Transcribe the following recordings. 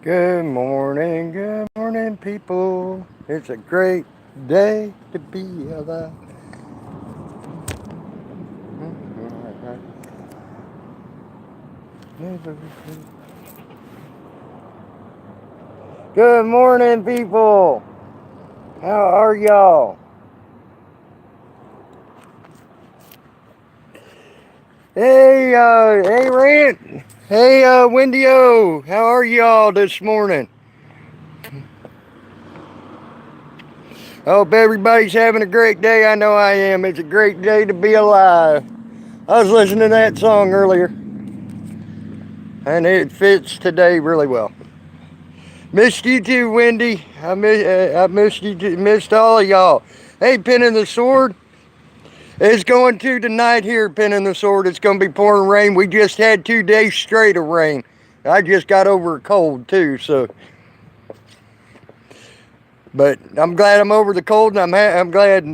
Good morning, people. It's a great day to be alive. Good morning, people. How are y'all? Hey, Rant. Hey, Wendy O. How are y'all this morning? I hope everybody's having a great day. I know I am. It's a great day to be alive. I was listening to that song earlier, and it fits today really well. Missed you too, Wendy. I missed you too. Missed all of y'all. Hey, Pen and the Sword. It's going to tonight here, Pen and the Sword. It's going to be pouring rain. We just had 2 days straight of rain. I just got over a cold too, so. But I'm glad I'm over the cold, and I'm glad.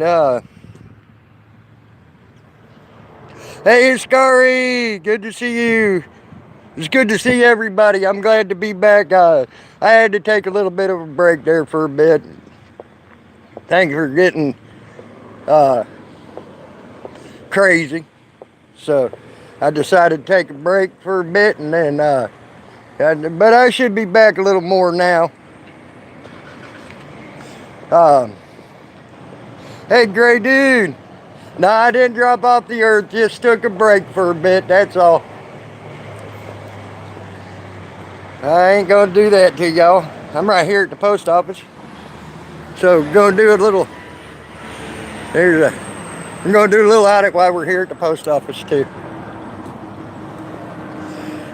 Hey, Scary. Good to see you. It's good to see everybody. I'm glad to be back. I had to take a little bit of a break there for a bit. Thanks for getting crazy. So I decided to take a break for a bit, and then, but I should be back a little more now. Hey, Gray Dude. No, I didn't drop off the earth. Just took a break for a bit. That's all. I ain't gonna do that to y'all. I'm right here at the post office. So gonna do a little. We're gonna do a little audit while we're here at the post office too.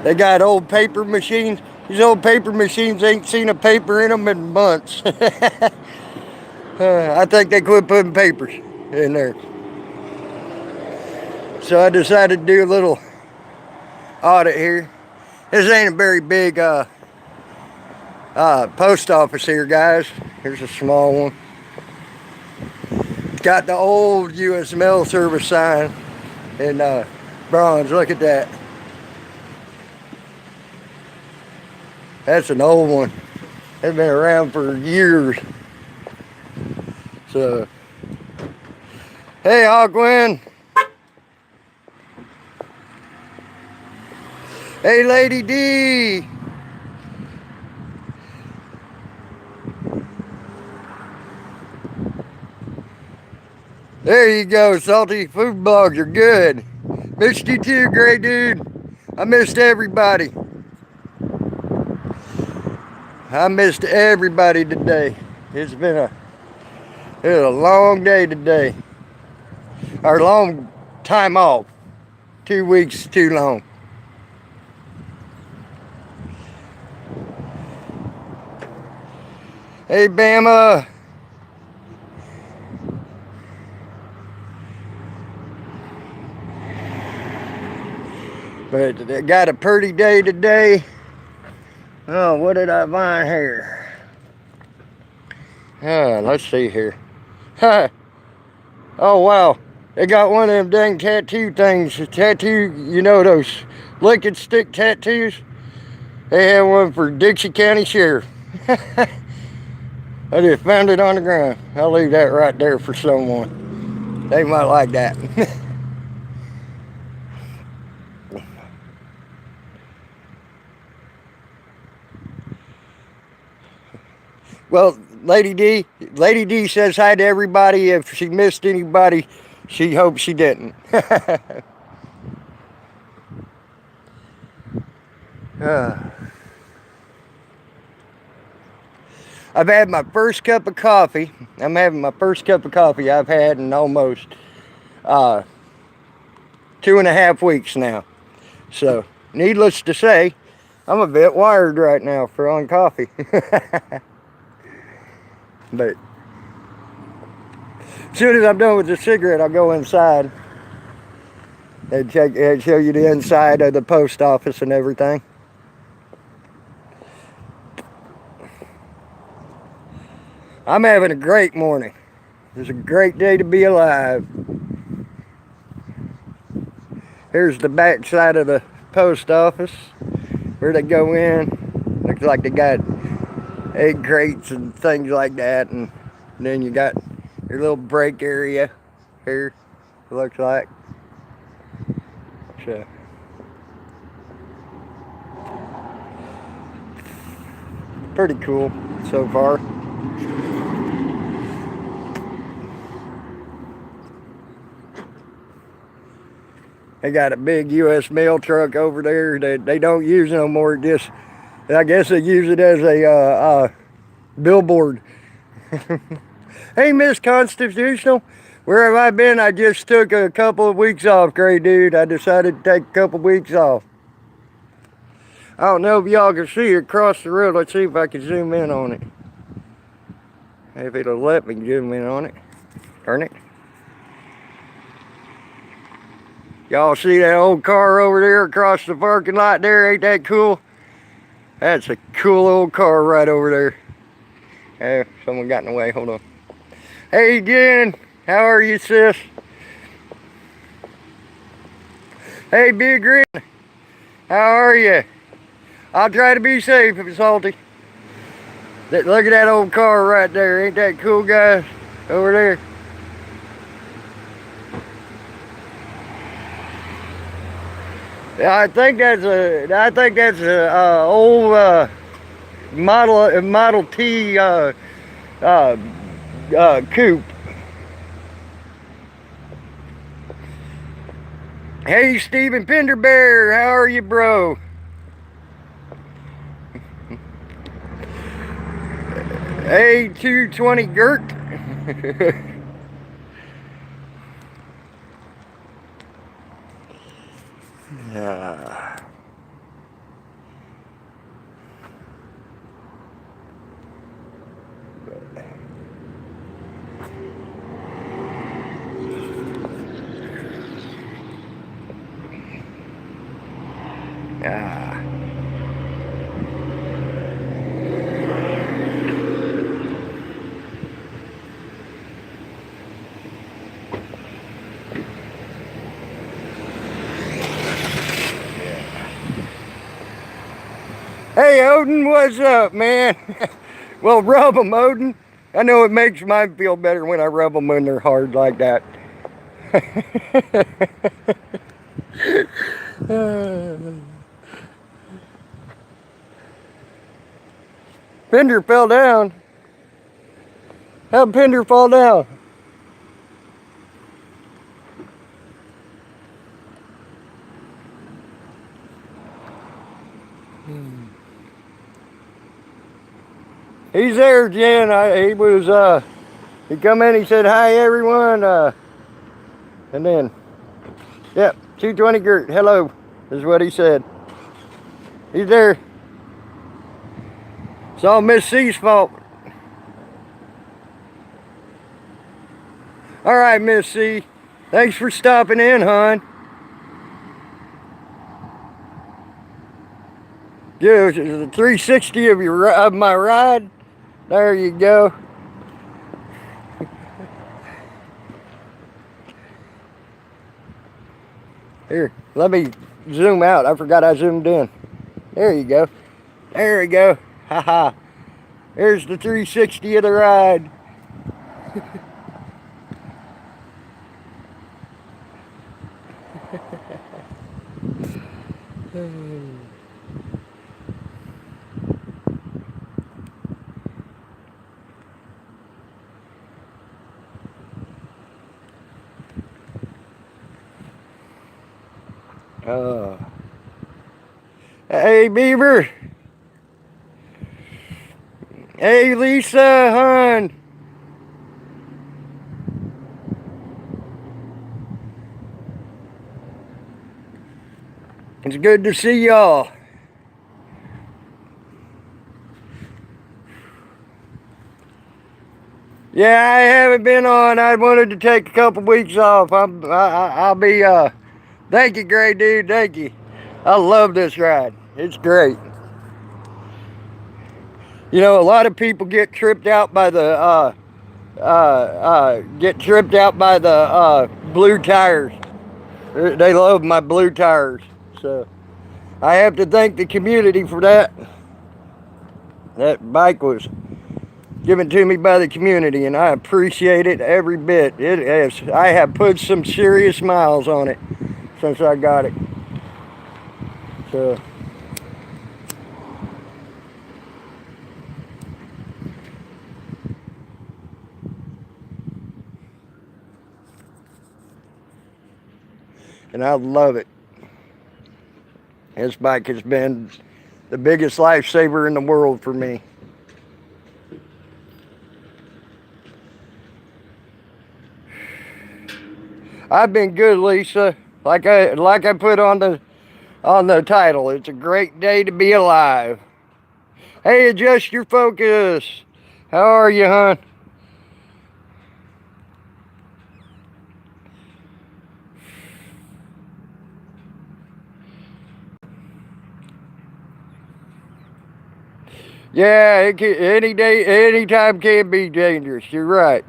They got old paper machines. These old paper machines ain't seen a paper in them in months. I think they quit putting papers in there. So I decided to do a little audit here. This ain't a very big post office here, guys. Here's a small one. It's got the old U.S. Mail Service sign in bronze. Look at that. That's an old one. It's been around for years. So, hey, Aquin. Hey, Lady D. There you go. Salty food blogs are good. Missed you too, Gray Dude. I missed everybody. I missed everybody today. It's been a long day today. Or long time off. 2 weeks too long. Hey, Bama. But I got a pretty day today. Oh, what did I find here? Let's see here. Oh, wow. They got one of them dang tattoo things. You know those lick and stick tattoos? They have one for Dixie County Sheriff. I just found it on the ground. I'll leave that right there for someone. They might like that. Well, Lady D says hi to everybody. If she missed anybody, she hopes she didn't. I've had my first cup of coffee. I'm having my first cup of coffee I've had in almost 2.5 weeks now. So, needless to say, I'm a bit wired right now for on coffee. But as soon as I'm done with the cigarette, I'll go inside and show you the inside of the post office and everything. I'm having a great morning. It's a great day to be alive. Here's the back side of the post office where they go in. Looks like they got egg crates and things like that, and then you got your little break area here, it looks like. So pretty cool so far. They got a big U.S. mail truck over there that they don't use no more. Just, I guess they use it as a billboard. Hey, Miss Constitutional, where have I been? I just took a couple of weeks off, Gray Dude. I decided to take a couple of weeks off. I don't know if y'all can see it across the road. Let's see if I can zoom in on it. If it'll let me zoom in on it. Turn it. Y'all see that old car over there across the parking lot there? Ain't that cool? That's a cool old car right over there. Hey, someone got in the way. Hold on. Hey, Jen. How are you, sis? Hey, Big Grin. How are you? I'll try to be safe if it's salty. Look at that old car right there. Ain't that cool, guys? Over there. I think that's a old Model T coupe. Hey, Stephen Penderbear, how are you, bro? A220 Gert. Hey, Odin, what's up, man? Well, rub them, Odin. I know it makes mine feel better when I rub them when they're hard like that. Pender fell down. How'd Pender fall down? He's there, Jen. He come in, he said, hi, everyone. And then, yep, 220 Gert, hello, is what he said. He's there. It's all Miss C's fault. All right, Miss C. Thanks for stopping in, hon. Yeah, the 360 of my ride. There you go. Here, let me zoom out. I forgot I zoomed in. There you go. There we go. Haha. There's the 360 of the ride. Hey, Beaver. Hey, Lisa, hon. It's good to see y'all. Yeah, I haven't been on. I wanted to take a couple weeks off. I'll be, thank you, Gray Dude, thank you. I love this ride. It's great. You know, a lot of people get tripped out by the, blue tires. They love my blue tires. So, I have to thank the community for that. That bike was given to me by the community, and I appreciate it every bit. It has. I have put some serious miles on it since I got it. So. And I love it. This bike has been the biggest lifesaver in the world for me. I've been good, Lisa. Like I put on the title. It's a great day to be alive. Hey, adjust your focus. How are you, hon? Yeah, it can, any day, any time can be dangerous. You're right.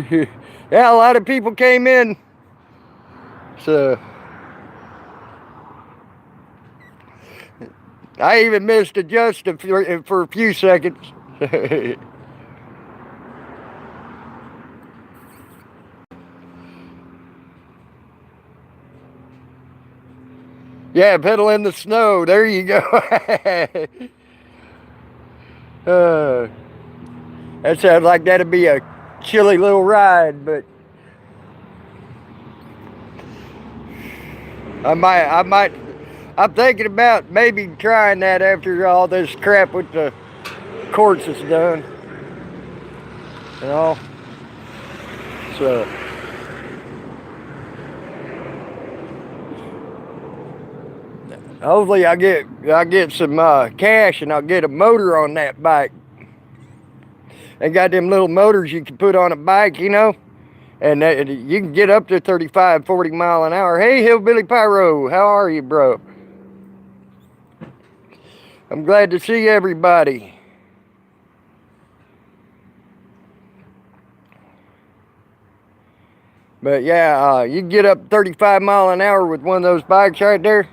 Yeah, a lot of people came in. So I even missed adjust for a few seconds. Yeah, pedal in the snow. There you go. That sounds like that'd be a chilly little ride, but I'm thinking about maybe trying that after all this crap with the courts is done. You know? So. Hopefully I get some cash and I'll get a motor on that bike. They got them little motors you can put on a bike, you know, and you can get up to 35, 40 mile an hour. Hey, Hillbilly Pyro, how are you, bro? I'm glad to see everybody. But yeah, you can get up 35 mile an hour with one of those bikes right there.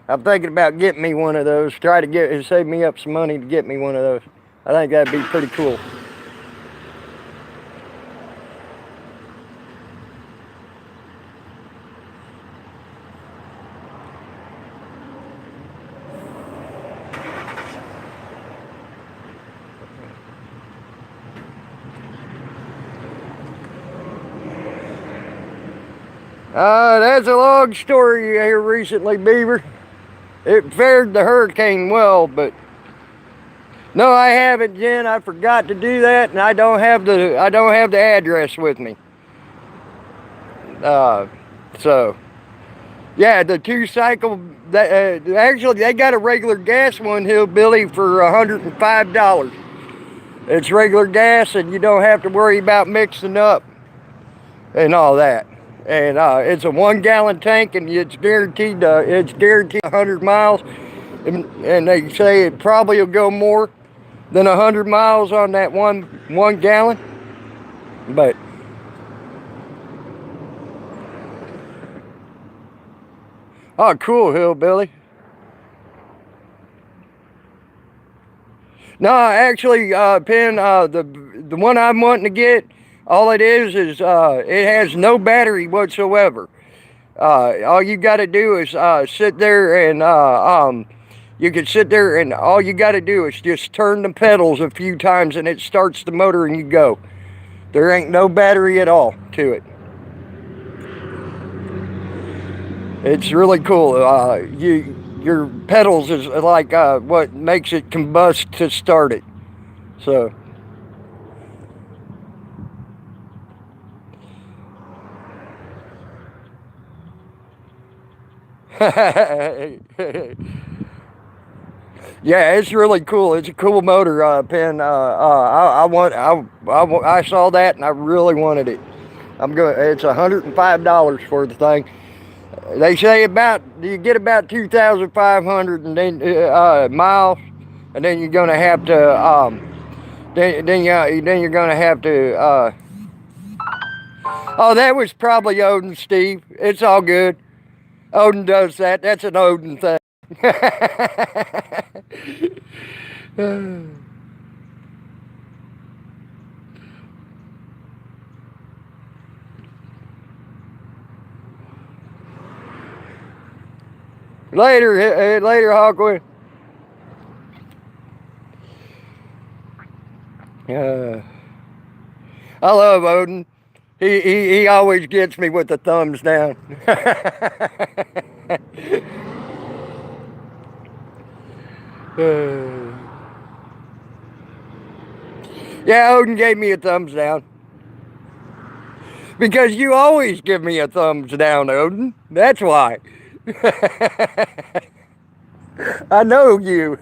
I'm thinking about getting me one of those. Try to save me up some money to get me one of those. I think that'd be pretty cool. That's a long story here recently, Beaver. It fared the hurricane well, but no, I haven't, Jen. I forgot to do that, and I don't have the address with me. So yeah, the 2-cycle. Actually, they got a regular gas one, Hillbilly, for $105. It's regular gas, and you don't have to worry about mixing up and all that. And it's a 1-gallon tank, and it's guaranteed 100 miles. And they say it probably will go more than 100 miles on that one gallon. But oh, cool, Hillbilly. No, actually, Penn, the one I'm wanting to get, all it is it has no battery whatsoever. All you got to do is sit there and you can sit there and all you got to do is just turn the pedals a few times and it starts the motor and you go. There ain't no battery at all to it. It's really cool. Your pedals is like what makes it combust to start it. So. Yeah, it's really cool. It's a cool motor, Penn. I saw that and I really wanted it. It's $105 for the thing. They say you get about 2,500 and then miles, and then you're gonna have to then you're gonna have to oh, that was probably Odin, Steve. It's all good. Odin does that. That's an Odin thing. Later, Hawkwood. I love Odin. He always gets me with the thumbs down. Yeah, Odin gave me a thumbs down. Because you always give me a thumbs down, Odin. That's why. I know you.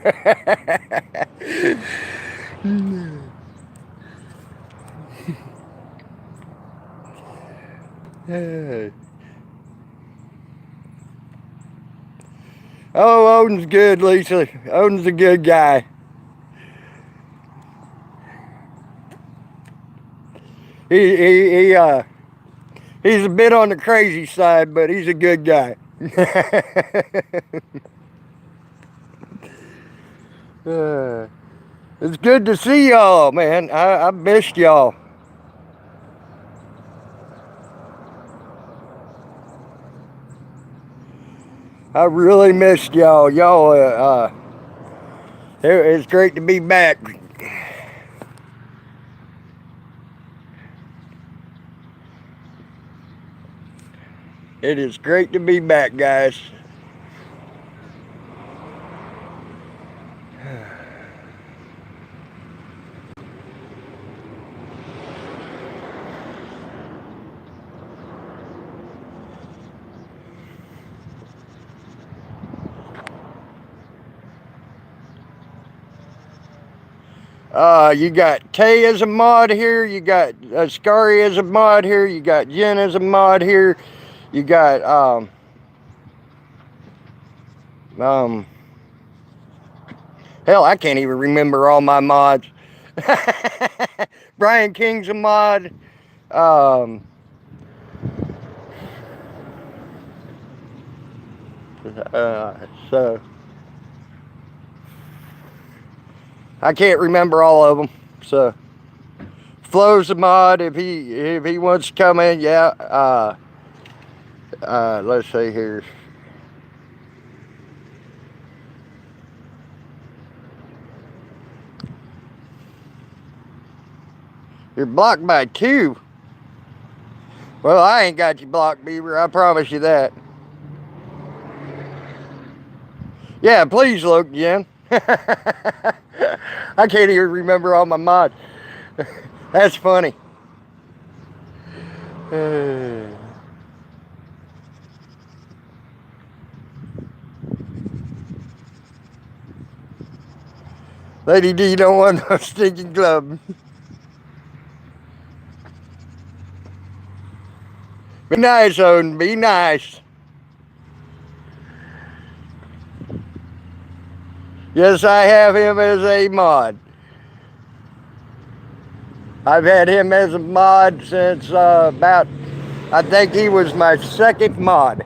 Oh, Odin's good, Lisa. Odin's a good guy. He's a bit on the crazy side, but he's a good guy. It's good to see y'all, man. I missed y'all. I really missed y'all. It's great to be back. It is great to be back, guys. You got Tay as a mod here. You got Scary as a mod here. You got Jen as a mod here. You got hell, I can't even remember all my mods. Brian King's a mod. So I can't remember all of them. So Flo's a mod if he wants to come in. Yeah. Let's see here. You're blocked by 2. Well, I ain't got you blocked, Beaver. I promise you that. Yeah, please look, Jen. I can't even remember all my mods. That's funny. Lady D don't want no stinking club. Be nice, Odin. Be nice. Yes, I have him as a mod. I've had him as a mod since about, I think he was my 2nd mod,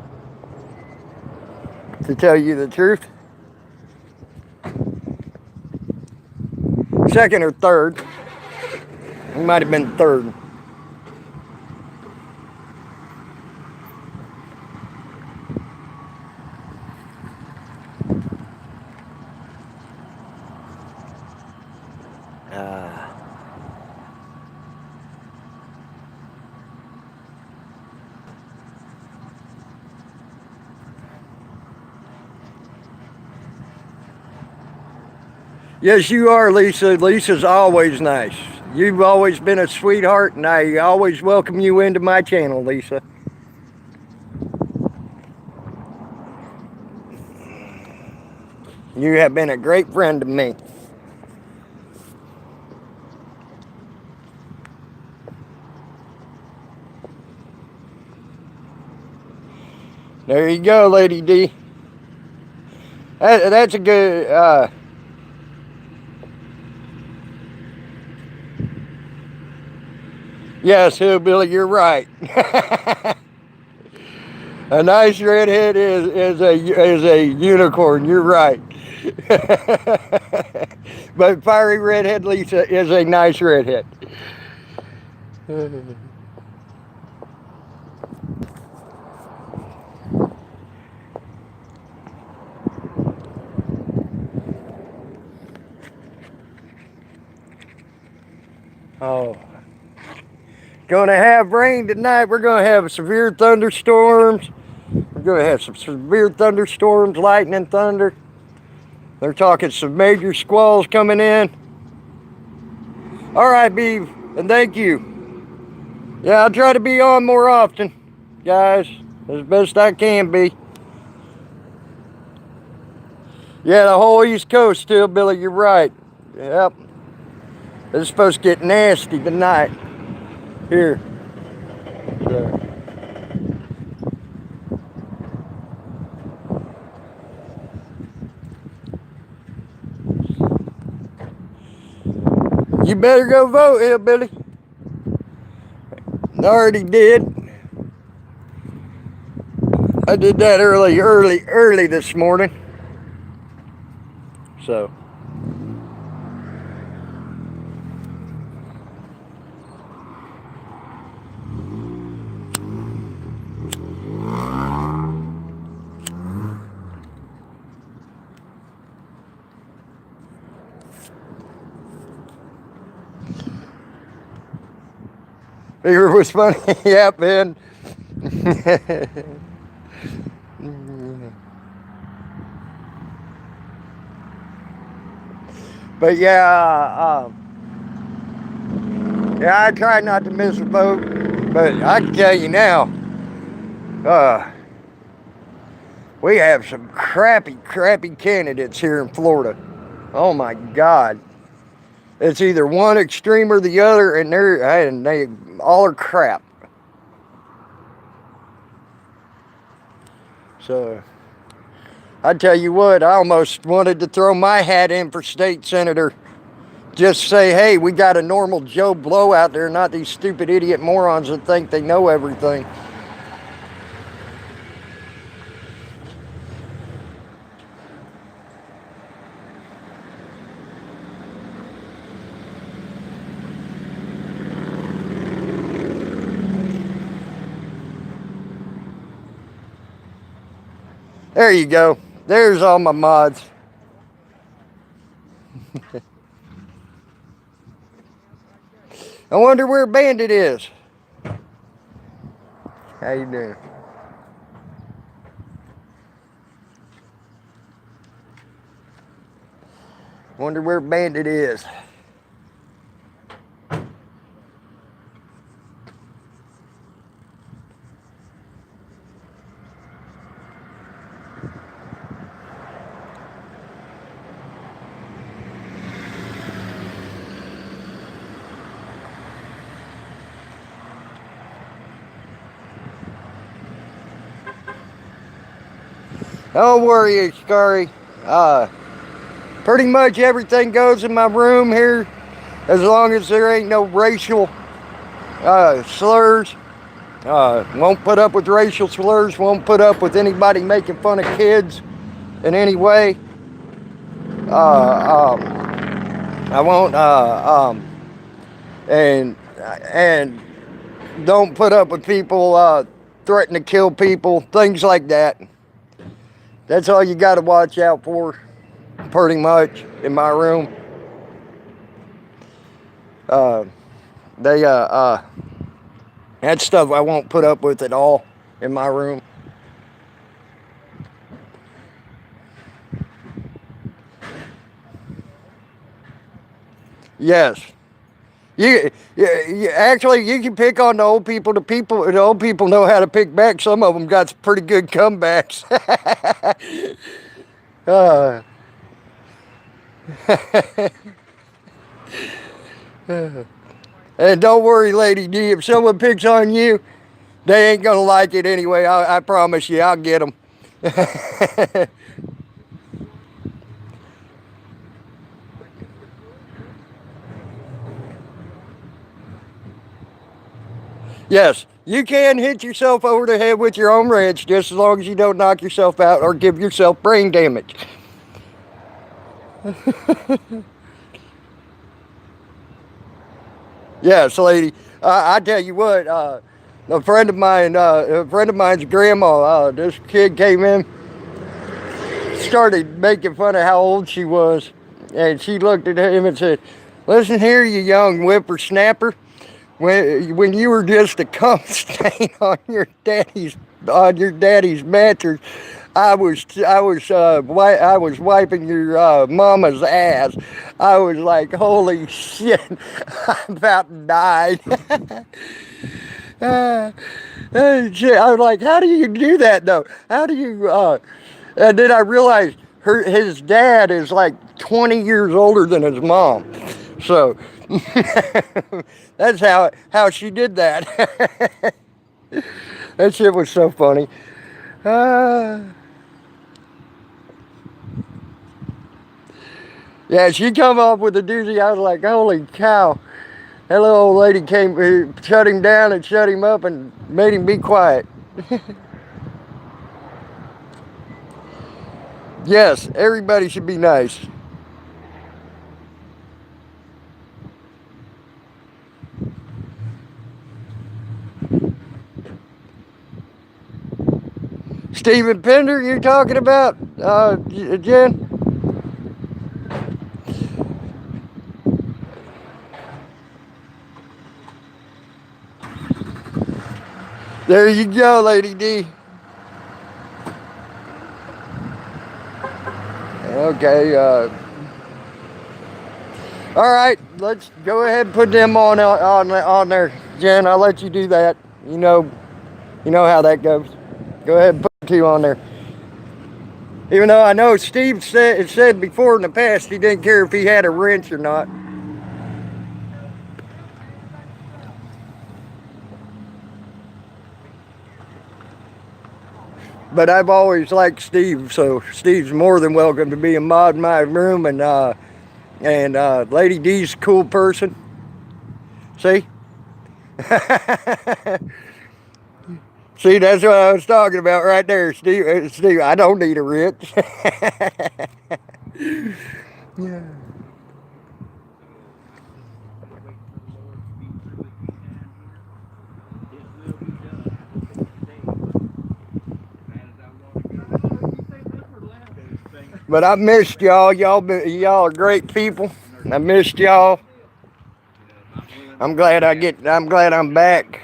to tell you the truth. 2nd or 3rd. He might have been 3rd. Yes, you are, Lisa. Lisa's always nice. You've always been a sweetheart, and I always welcome you into my channel, Lisa. You have been a great friend to me. There you go, Lady D. That's a good... Yes, Hillbilly, you're right. A nice redhead is a unicorn. You're right. But fiery redhead Lisa is a nice redhead. Oh, gonna have rain tonight. We're gonna have severe thunderstorms. We're gonna have some severe thunderstorms, lightning, thunder. They're talking some major squalls coming in. All right, Beeve, and thank you. Yeah, I'll try to be on more often, guys, as best I can be. Yeah, the whole East Coast still, Billy, you're right. Yep. It's supposed to get nasty tonight. Here. So. You better go vote, Hillbilly. I already did. I did that early this morning. So. It was funny. Yeah, man. But yeah, I try not to miss a vote. But I can tell you now, we have some crappy candidates here in Florida. Oh my God. It's either one extreme or the other, and they all are crap. So, I tell you what, I almost wanted to throw my hat in for state senator. Just say, hey, we got a normal Joe Blow out there, not these stupid idiot morons that think they know everything. There you go. There's all my mods. I wonder where Bandit is. How you doing? Wonder where Bandit is. Don't worry, Scary. Pretty much everything goes in my room here, as long as there ain't no racial slurs. Won't put up with racial slurs. Won't put up with anybody making fun of kids in any way. I won't. And don't put up with people threatening to kill people, things like that. That's all you got to watch out for, pretty much, in my room. That stuff I won't put up with at all in my room. Yes. Actually, you can pick on the old people. The old people know how to pick back. Some of them got some pretty good comebacks. And don't worry, Lady D, if someone picks on you, they ain't gonna like it anyway. I promise you, I'll get them. Yes, you can hit yourself over the head with your own wrench just as long as you don't knock yourself out or give yourself brain damage. Yes, lady. I tell you what, a friend of mine's grandma, this kid came in, started making fun of how old she was, and she looked at him and said, "Listen here, you young whippersnapper. When you were just a cum stain on your daddy's mattress, I was wiping your mama's ass. I was like, holy shit, I'm about to die." Shit, I was like, how do you do that though? How do you? And then I realized his dad is like 20 years older than his mom, so that's how she did that. That shit was so funny. Yeah, she come up with a doozy. I was like, holy cow. That little old lady came, shut him down and shut him up and made him be quiet. Yes, everybody should be nice. Steven Pender, you're talking about, Jen? There you go, Lady D. Okay, all right, let's go ahead and put them on there, Jen. I'll let you do that. You know how that goes. Go ahead and put two on there. Even though I know Steve said before in the past he didn't care if he had a wrench or not. But I've always liked Steve, so Steve's more than welcome to be a mod in my room. And Lady D's a cool person. See? See, that's what I was talking about right there, Steve. Steve, I don't need a wrench. Yeah. But I missed y'all. Y'all are great people. I missed y'all. I'm glad I'm back.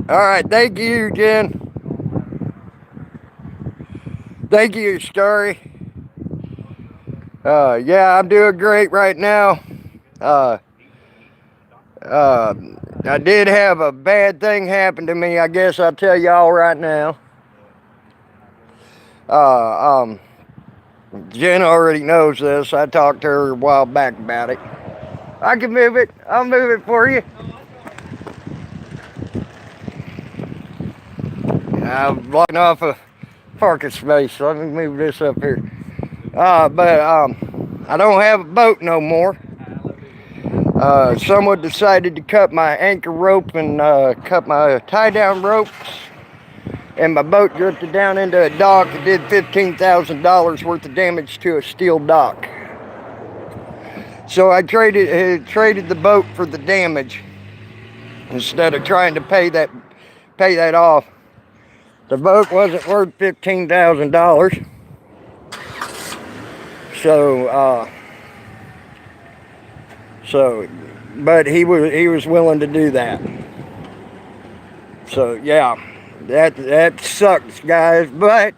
All right, thank you, Jen. Thank you, Scary. Yeah, I'm doing great right now. Uh, I did have a bad thing happen to me. I guess I'll tell y'all right now. Uh, um, Jen already knows this. I talked to her a while back about it. I can move it. I'll move it for you. I'm blocking off a parking space. So let me move this up here. But I don't have a boat no more. Someone decided to cut my anchor rope and cut my tie-down ropes, and my boat drifted down into a dock. It did $15,000 worth of damage to a steel dock. So I traded the boat for the damage instead of trying to pay that off. The boat wasn't worth $15,000. But he was willing to do that. So yeah, that sucks, guys. But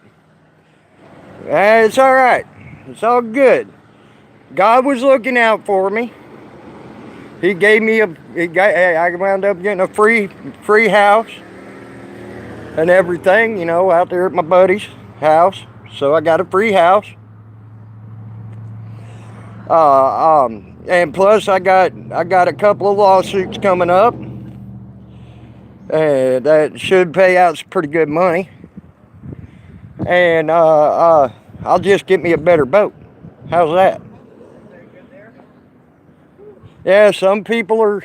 it's all right. It's all good. God was looking out for me. He gave me I wound up getting a free house and everything, out there at my buddy's house. So I got a free house. And plus I got a couple of lawsuits coming up, and that should pay out some pretty good money. and I'll just get me a better boat. How's that? Yeah, some people are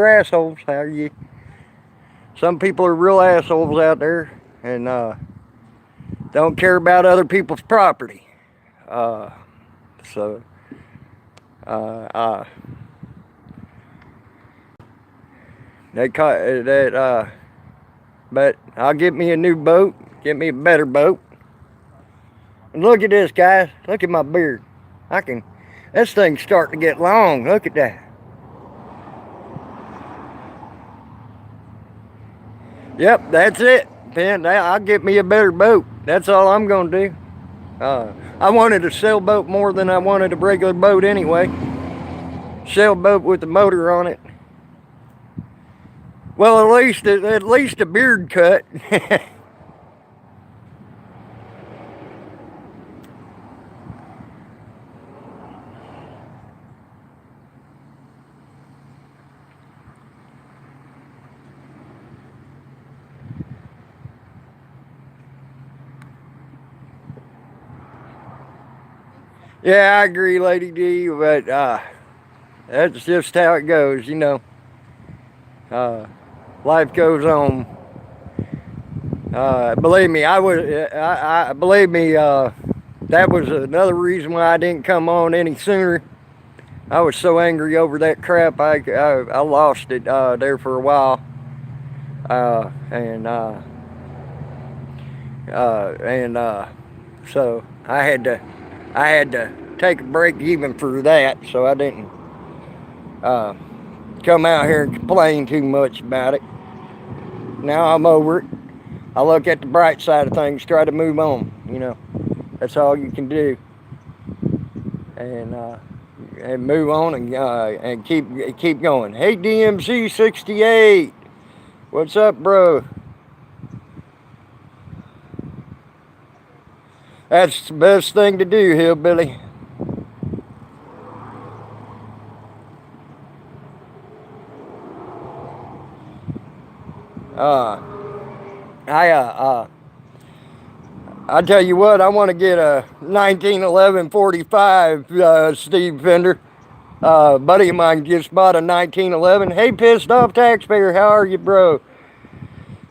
assholes. How are you? Some people are real assholes out there, and don't care about other people's property. Uh, so, uh, uh, they caught that. But I'll get me a new boat, get me a better boat. And look at this, guys. Look at my beard. This thing's starting to get long. Look at that. Yep, that's it. Then I'll get me a better boat. That's all I'm going to do. I wanted a sailboat more than I wanted a regular boat anyway. Sailboat with a motor on it. Well, at least a beard cut. Yeah, I agree, Lady D, but that's just how it goes, you know. Life goes on. Believe me, that was another reason why I didn't come on any sooner. I was so angry over that crap. I lost it there for a while, so I had to take a break even for that. So I didn't come out here and complain too much about it. Now I'm over it. I look at the bright side of things, try to move on. You know, that's all you can do, and move on and keep going. Hey, DMC 68, what's up, bro? That's the best thing to do, hillbilly. I tell you what, I want to get a 1911 45 Steve Fender. Buddy of mine just bought a 1911. Hey, pissed off taxpayer, how are you, bro?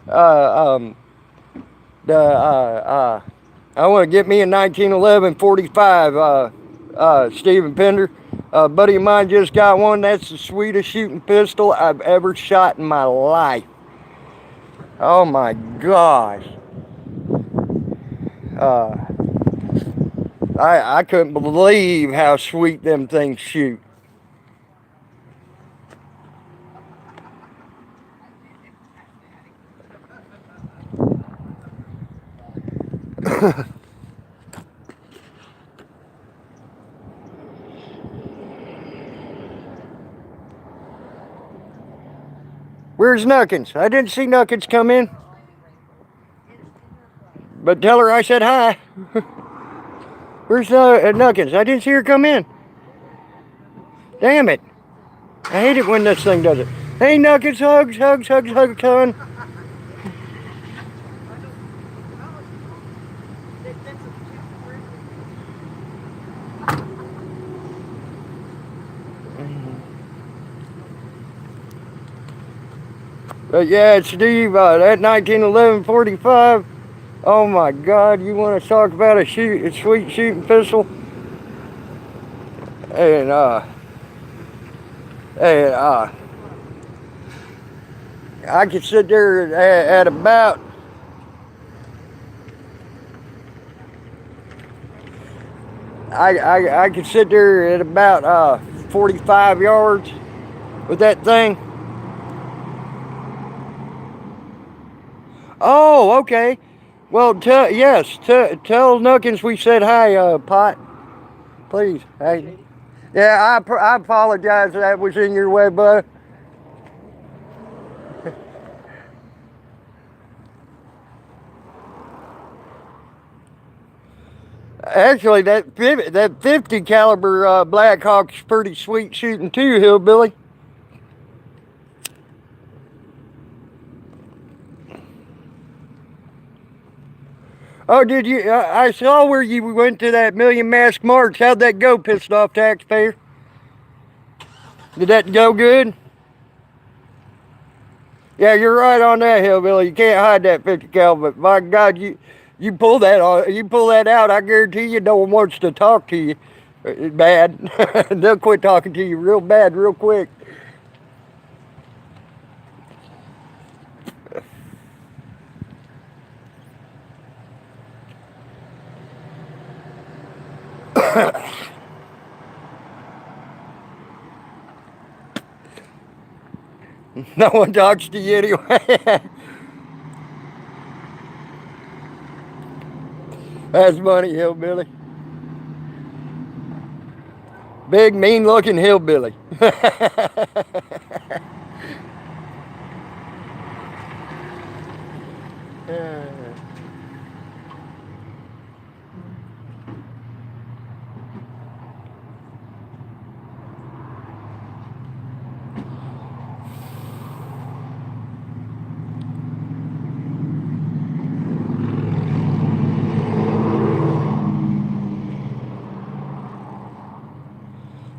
I want to get me a 1911 45 Stephen Pender. Buddy of mine just got one. That's the sweetest shooting pistol I've ever shot in my life. Oh my gosh. I couldn't believe how sweet them things shoot. Where's Nuckins? I didn't see Nuckins come in. But tell her I said hi. Where's Nuckins? I didn't see her come in. Damn it. I hate it when this thing does it. Hey, Nuckins, hugs, hon. But yeah, Steve, that 1911 45. Oh my God, you want to talk about a sweet shooting pistol? And I could sit there at about I could sit there at about 45 yards with that thing. Oh, okay. Well, tell Nuckins we said hi, Pot. Please. Hey. Yeah, I apologize that was in your way, bud. Actually, that 50 caliber Black Hawk's pretty sweet shooting too, hillbilly. Oh, did you? I saw where you went to that Million Mask March. How'd that go, pissed off taxpayer? Did that go good? Yeah, you're right on that, hillbilly. You can't hide that 50 cal, but my God, you pull that out. I guarantee you, no one wants to talk to you. Bad. They'll quit talking to you real bad, real quick. No one talks to you anyway. That's funny, hillbilly. Big, mean-looking hillbilly.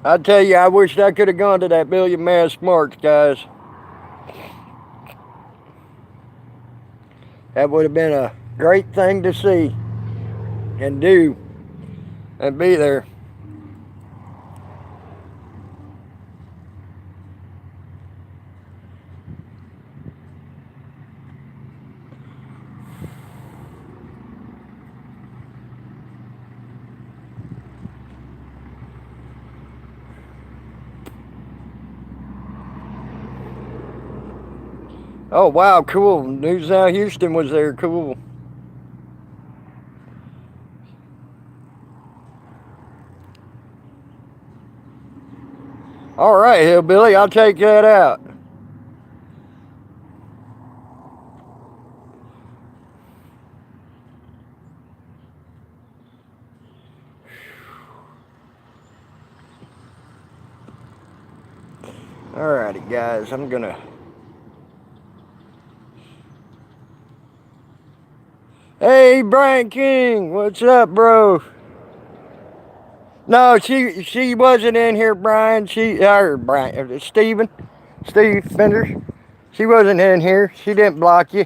I tell you, I wish I could have gone to that Million Mask March, guys. That would have been a great thing to see and do and be there. Oh, wow, cool. News Now Houston was there. Cool. All right, hillbilly, I'll take that out. Alrighty, guys, I'm gonna... Hey, Brian King, what's up, bro? No, she wasn't in here, Brian. Steve Fenders. She wasn't in here. She didn't block you.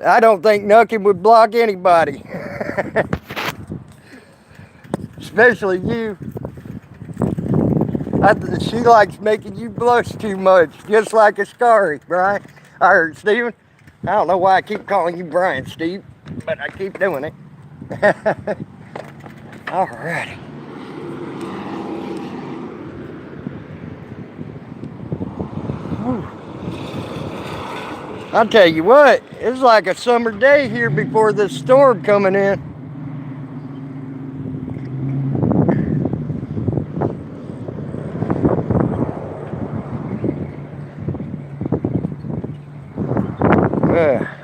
I don't think Nucky would block anybody. Especially you. She likes making you blush too much, just like a Scary, Brian. Or Steven. I don't know why I keep calling you Brian, Steve, but I keep doing it. Alrighty. I'll tell you what, it's like a summer day here before this storm coming in.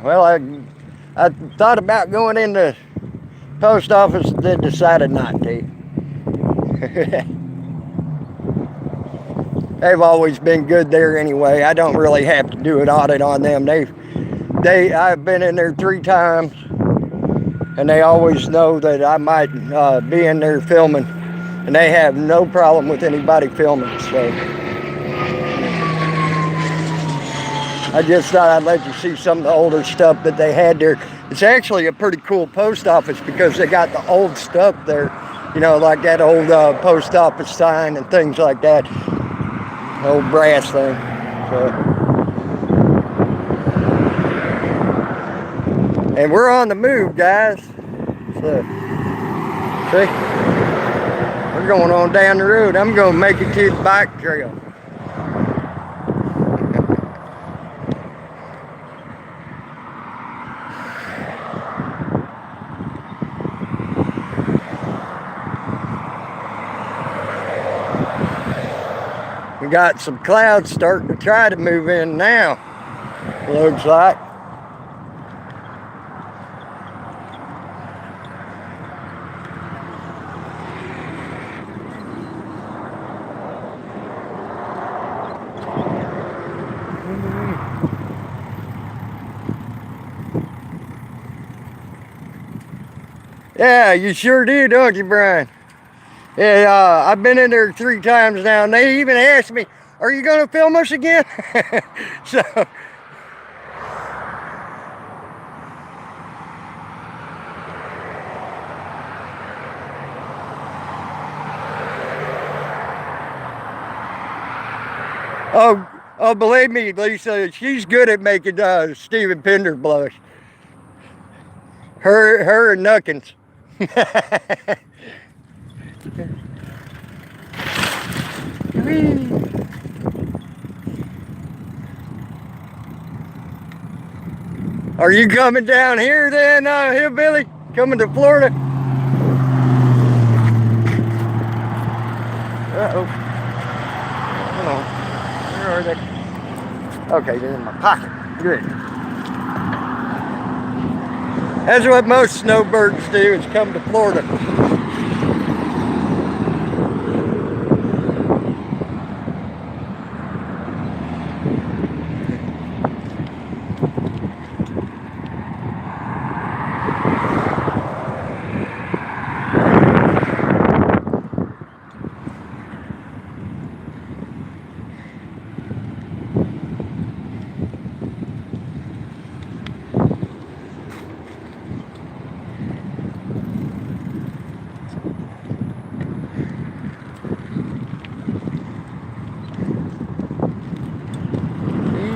Well, I thought about going in the post office, then decided not to. They've always been good there anyway. I don't really have to do an audit on them. I've been in there 3 times, and they always know that I might be in there filming, and they have no problem with anybody filming. So I just thought I'd let you see some of the older stuff that they had there. It's actually a pretty cool post office because they got the old stuff there, you know, like that old post office sign and things like that. Old brass thing. So. And we're on the move, guys. So, see? We're going on down the road. I'm going to make it to the bike trail. We got some clouds starting to try to move in now, looks like. Yeah, you sure did, don't you, Brian? Yeah, I've been in there 3 times now, and they even asked me, "Are you going to film us again?" So. Oh, believe me, Lisa, she's good at making Steven Pinder blush. Her and Nuckins. Are you coming down here then, Hillbilly? Coming to Florida? Uh-oh. Hold on. Where are they? Okay, they're in my pocket. Good. That's what most snowbirds do, is come to Florida.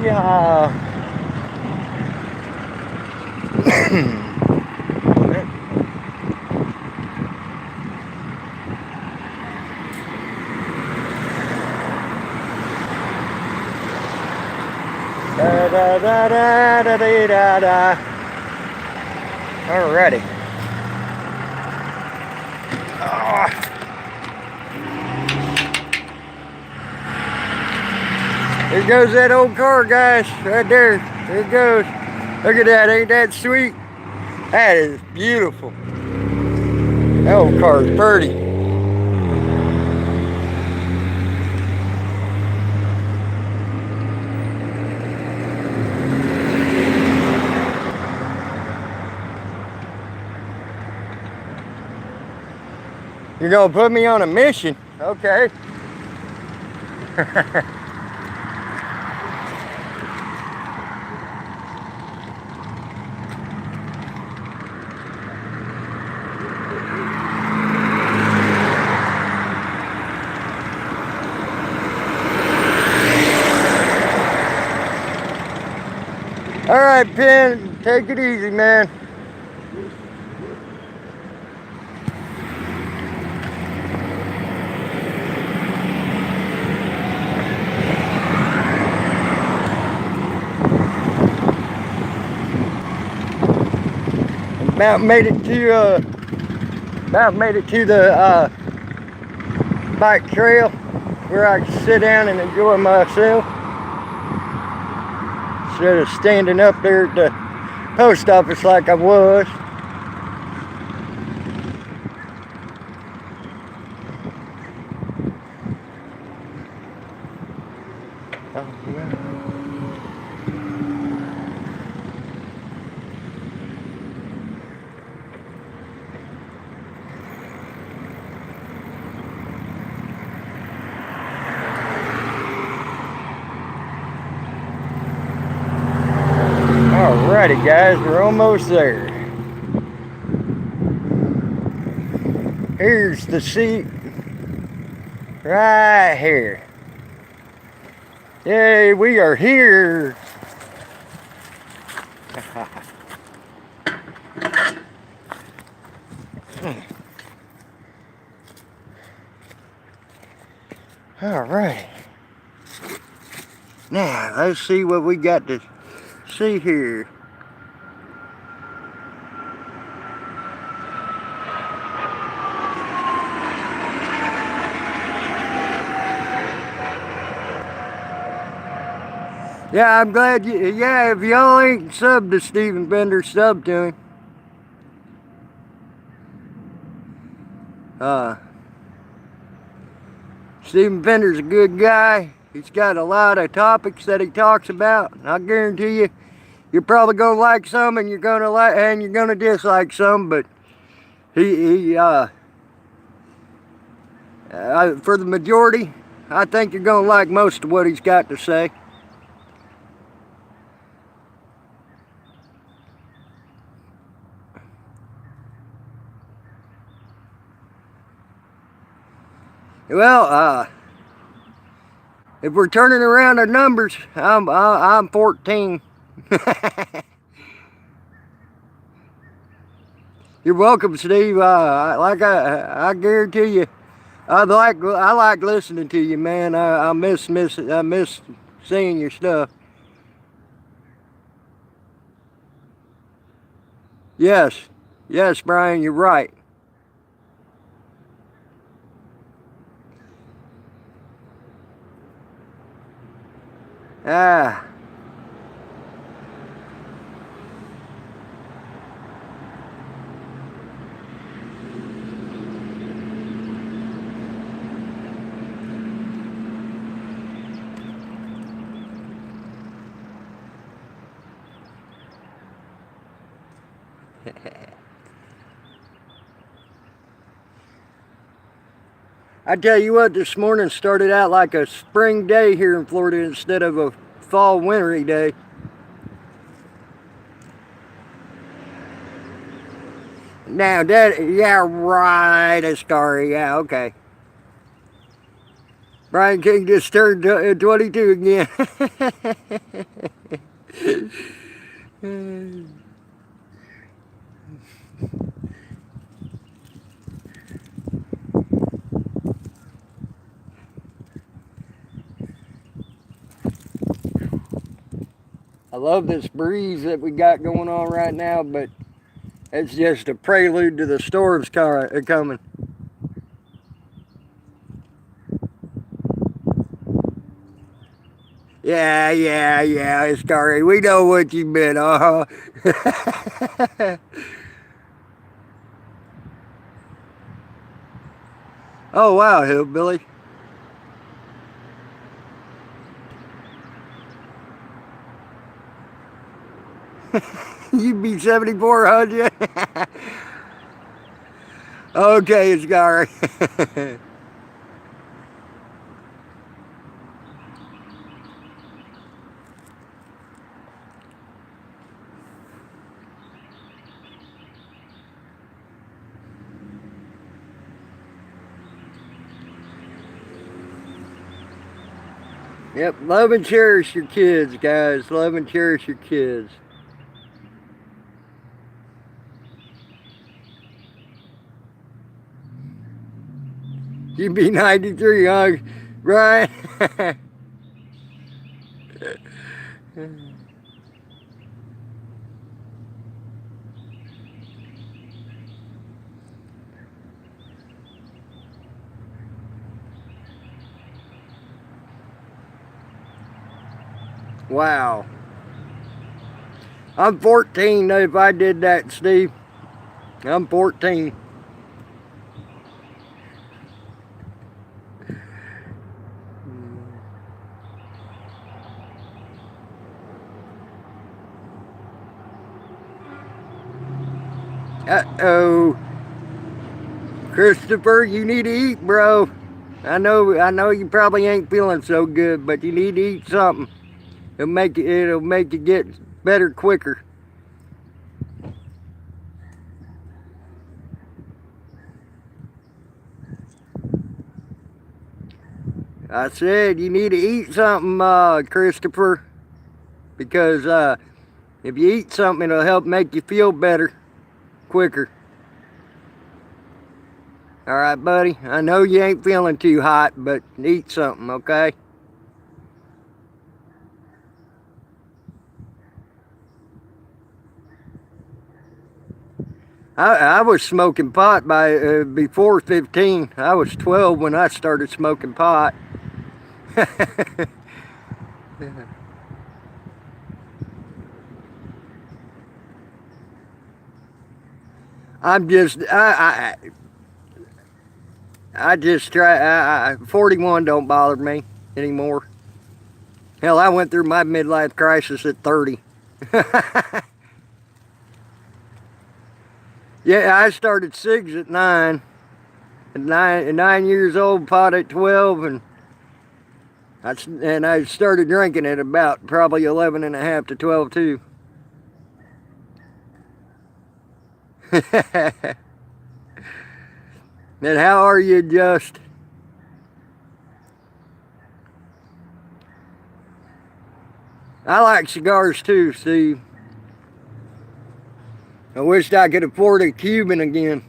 Yeah. Da da da da da da da da. Alrighty. Oh. There goes that old car, guys. Right there. There it goes. Look at that. Ain't that sweet? That is beautiful. That old car is pretty. You're gonna put me on a mission? Okay. All right, Penn, take it easy, man. About made it to the bike trail where I can sit down and enjoy myself instead of standing up there at the post office like I was. Alrighty, guys, we're almost there. Here's the seat right here. Yay, we are here. All right. Now, let's see what we got to see here. Yeah, I'm glad you, yeah, if y'all ain't subbed to Steven Pinder, sub to him. Steven Pinder's a good guy. He's got a lot of topics that he talks about. And I guarantee you're probably gonna like some and you're gonna dislike some, but For the majority, I think you're going to like most of what he's got to say. Well, if we're turning around the numbers, I'm 14. You're welcome, Steve. I guarantee you, I like listening to you, man. I miss seeing your stuff. Yes, Brian, you're right. Ah. I tell you what, this morning started out like a spring day here in Florida instead of a fall wintry day. Now that, yeah, right, Ascari, yeah, okay. Brian King just turned 22 again. I love this breeze that we got going on right now, but it's just a prelude to the storms coming. Yeah, Ascari, we know what you meant, Oh, wow, hillbilly. You'd be 7,400. Okay, Ascari. Yep, love and cherish your kids, guys. Love and cherish your kids. You'd be 93, huh, Brian? Wow. I'm 14 if I did that, Steve. I'm 14. Uh-oh. Christopher, you need to eat, bro. I know you probably ain't feeling so good, but you need to eat something. It'll make you get better quicker. I said you need to eat something, Christopher, because if you eat something, it'll help make you feel better quicker. All right, buddy. I know you ain't feeling too hot, but eat something, okay? I was smoking pot before 15. I was 12 when I started smoking pot. I'm just, I just try, 41 don't bother me anymore. Hell, I went through my midlife crisis at 30. Yeah, I started cigs at 9. At 9 years old, pot at 12, and I started drinking at about probably 11 and a half to 12 too. And how are you, Just? I like cigars too, Steve. I wished I could afford a Cuban again.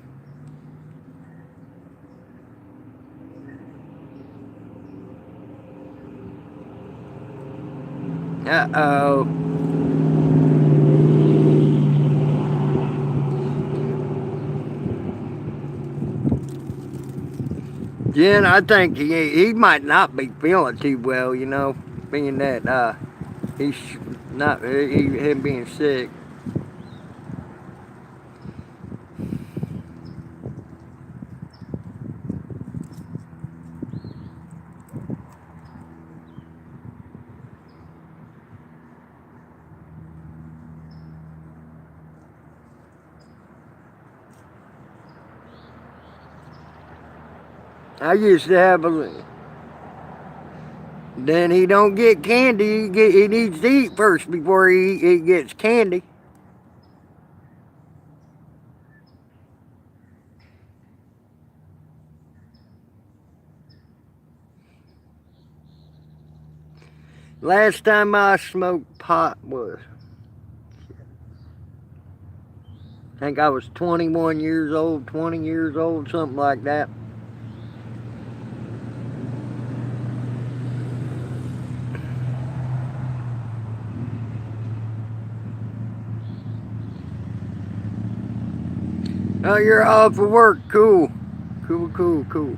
Uh-oh. Jen, I think he might not be feeling too well, you know, being that he's not him being sick. I used to have a. Then he don't get candy. He needs to eat first before he gets candy. Last time I smoked pot was, I think I was 21 years old, 20 years old, something like that. Oh, you're off for work. Cool. Cool.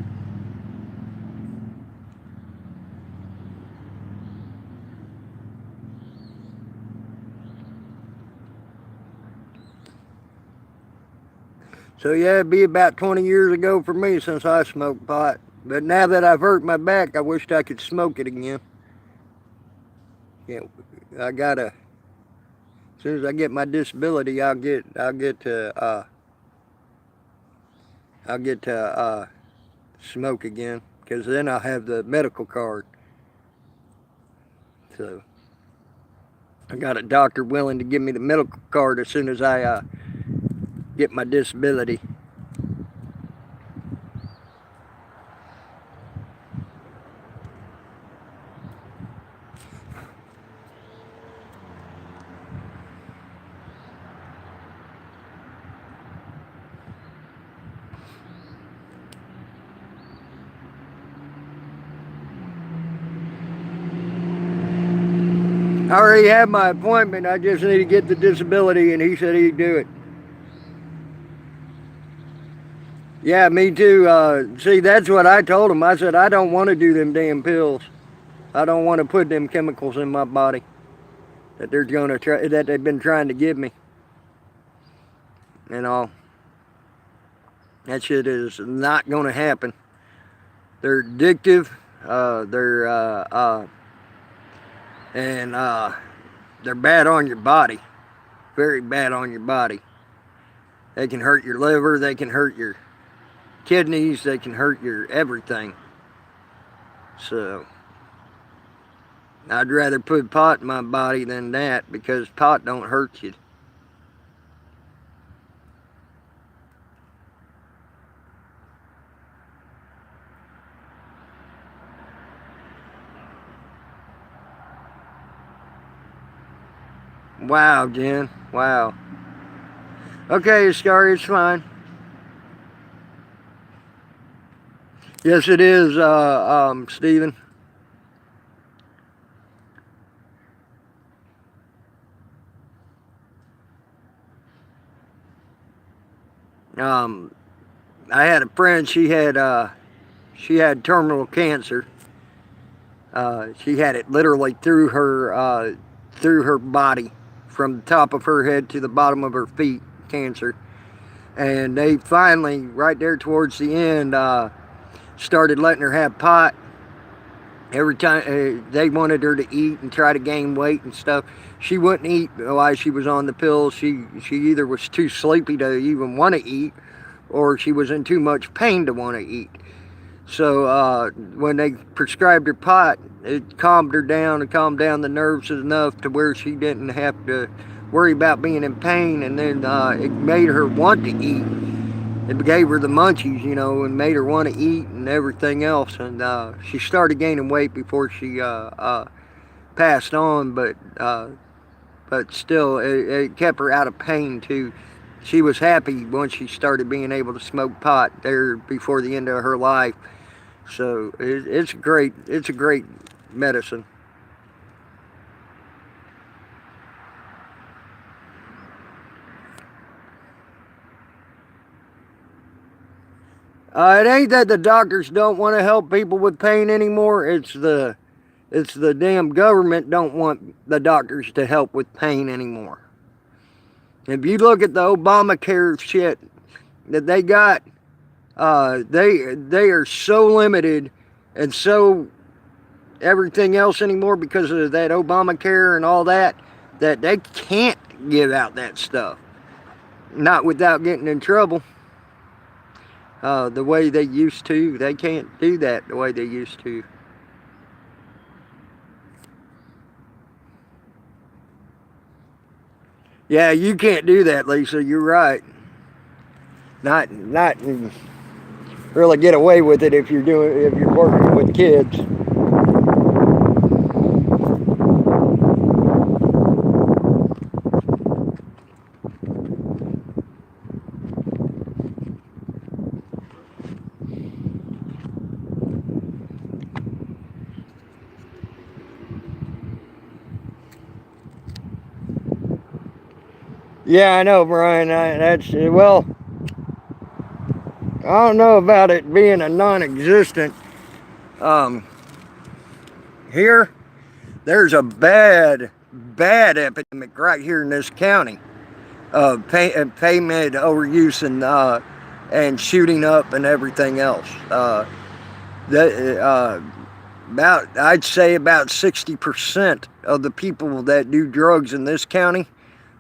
So yeah, it'd be about 20 years ago for me since I smoked pot. But now that I've hurt my back, I wished I could smoke it again. Yeah, I gotta. As soon as I get my disability, I'll get to smoke again, because then I'll have the medical card. So I got a doctor willing to give me the medical card as soon as I get my disability. I already had my appointment. I just need to get the disability, and he said he'd do it. Yeah, me too. See, that's what I told him. I said, I don't want to do them damn pills. I don't want to put them chemicals in my body that that they've been trying to give me. And all. That shit is not going to happen. They're addictive. They're bad on your body. Very bad on your body. They can hurt your liver. They can hurt your kidneys. They can hurt your everything. So I'd rather put pot in my body than that, because pot don't hurt you. Wow, Jen. Wow. Okay, Scary, it's fine. Yes, it is, Stephen. I had a friend. She had terminal cancer. She had it literally through her body, from the top of her head to the bottom of her feet, cancer. And they finally, right there towards the end, started letting her have pot. Every time they wanted her to eat and try to gain weight and stuff, she wouldn't eat while she was on the pills. She either was too sleepy to even want to eat, or she was in too much pain to want to eat. So when they prescribed her pot, it calmed her down and calmed down the nerves enough to where she didn't have to worry about being in pain. And then it made her want to eat. It gave her the munchies, and made her want to eat and everything else. And she started gaining weight before she passed on, but still, it kept her out of pain too. She was happy once she started being able to smoke pot there before the end of her life. So it's great. It's a great medicine. It ain't that the doctors don't want to help people with pain anymore. It's the damn government don't want the doctors to help with pain anymore. If you look at the Obamacare shit that they got, they are so limited and so everything else anymore because of that Obamacare and all that they can't give out that stuff. Not without getting in trouble. The way they used to. They can't do that the way they used to. Yeah, you can't do that, Lisa. You're right. Not really get away with it if you're working with kids. Yeah, I know, Brian. Well, I don't know about it being a non-existent. Um, Here, there's a bad epidemic right here in this county of payment overuse and shooting up and everything else. That about I'd say about 60% of the people that do drugs in this county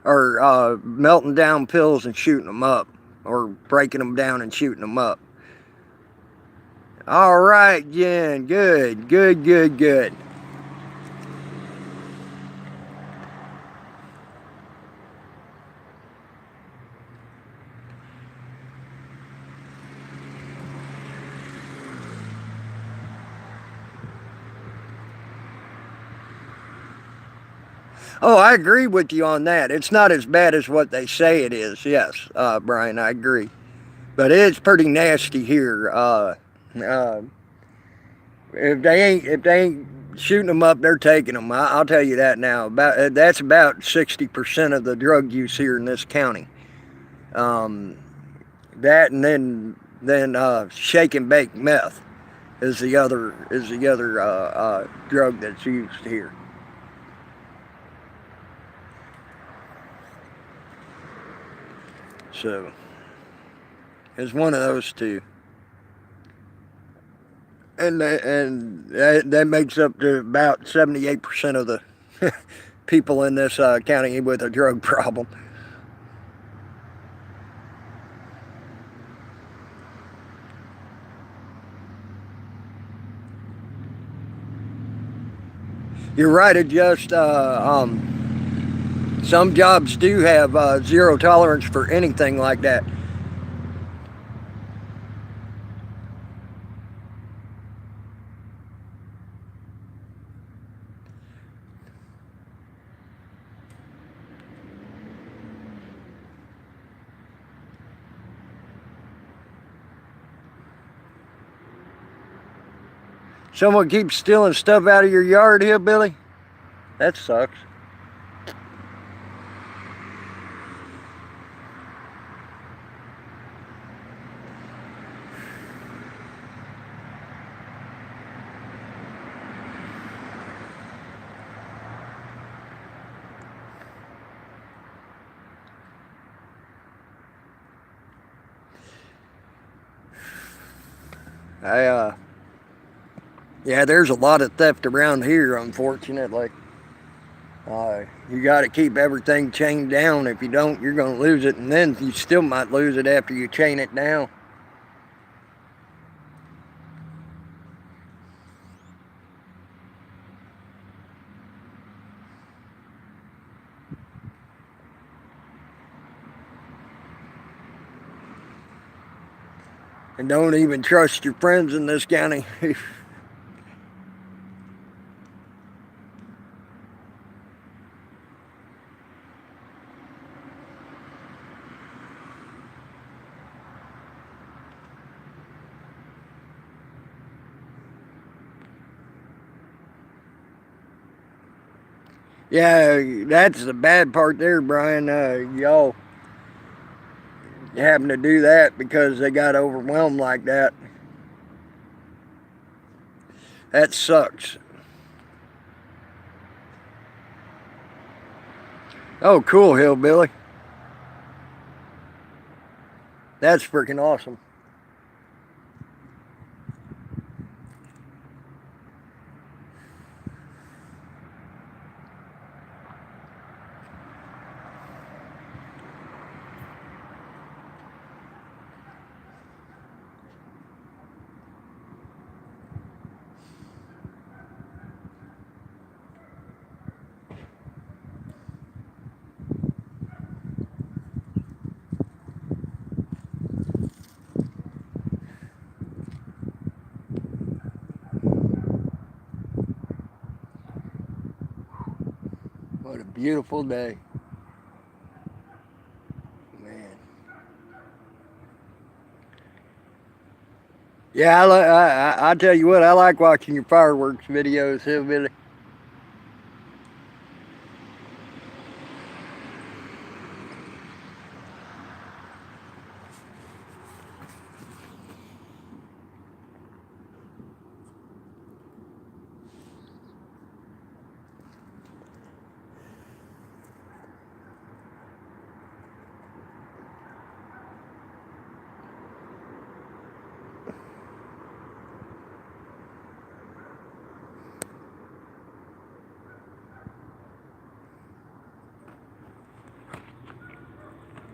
are melting down pills and shooting them up, or breaking them down and shooting them up. All right, Jen. Good, good, good, good. Oh, I agree with you on that. It's not as bad as what they say it is. Yes, Brian, I agree. But it's pretty nasty here. Uh, if they ain't shooting them up, they're taking them. I'll tell you that now. That's about 60% of the drug use here in this county. Um, that and then shake and bake meth is the other drug that's used here. So it's one of those two. And that makes up to about 78% of the people in this county with a drug problem. You're right. It just some jobs do have zero tolerance for anything like that. Someone keeps stealing stuff out of your yard, hillbilly. That sucks. I Yeah, there's a lot of theft around here, unfortunately. You got to keep everything chained down. If you don't, you're going to lose it, and then you still might lose it after you chain it down. And don't even trust your friends in this county. Yeah, that's the bad part there, Brian. Y'all having to do that because they got overwhelmed like that. That sucks. Oh, cool, Hillbilly. That's freaking awesome. What a beautiful day. Man. Yeah, I tell you what, I like watching your fireworks videos, Hillbilly.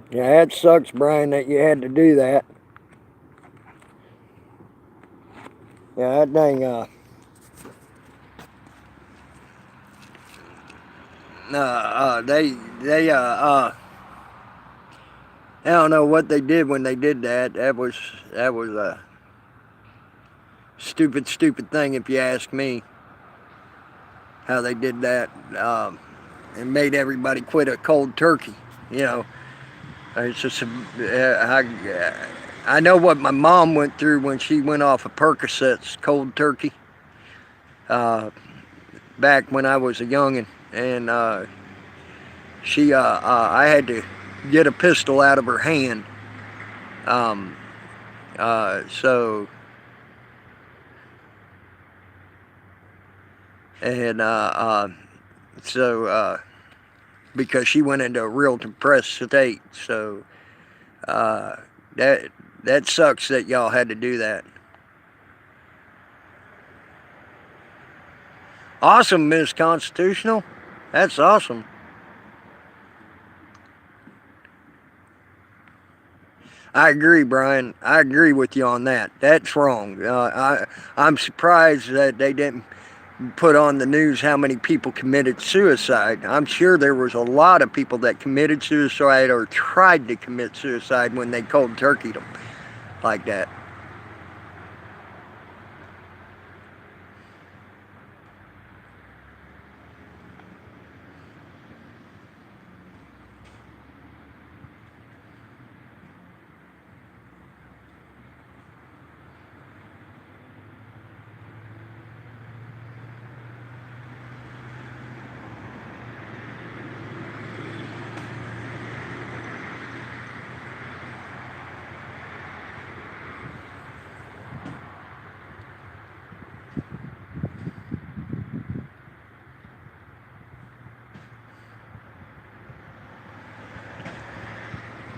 Yeah, that sucks, Brian, that you had to do that. Yeah, that dang, I don't know what they did when they did that. That was a stupid, stupid thing, if you ask me. How they did that, and made everybody quit a cold turkey. You know, it's just I know what my mom went through when she went off of Percocets, cold turkey, uh, back when I was a youngin', and I had to get a pistol out of her hand. Um, so and so because she went into a real depressed state, so uh, that that sucks that y'all had to do that. Awesome, Miss Constitutional. That's awesome. I agree, Brian. I agree with you on that. That's wrong. I'm surprised that they didn't put on the news how many people committed suicide. I'm sure there was a lot of people that committed suicide or tried to commit suicide when they cold turkeyed them like that.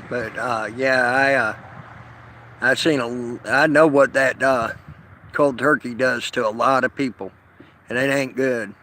But yeah, I seen I know what that cold turkey does to a lot of people, and it ain't good.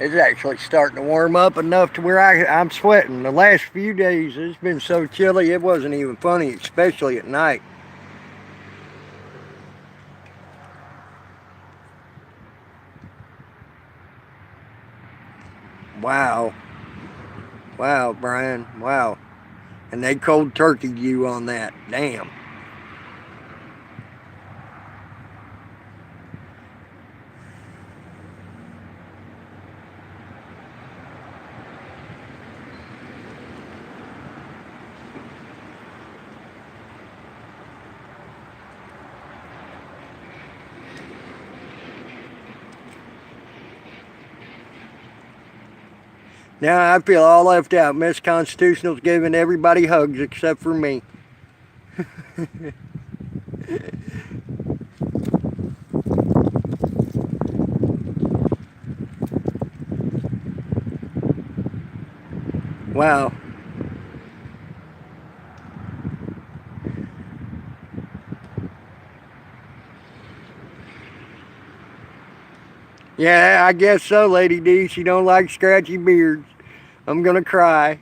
It's actually starting to warm up enough to where I'm sweating. The last few days it's been so chilly it wasn't even funny, especially at night. Wow. Wow, Brian. Wow. And they cold turkeyed you on that. Damn. Now I feel all left out. Miss Constitutional's giving everybody hugs except for me. Wow. Yeah, I guess so, Lady D. She don't like scratchy beards. I'm gonna cry.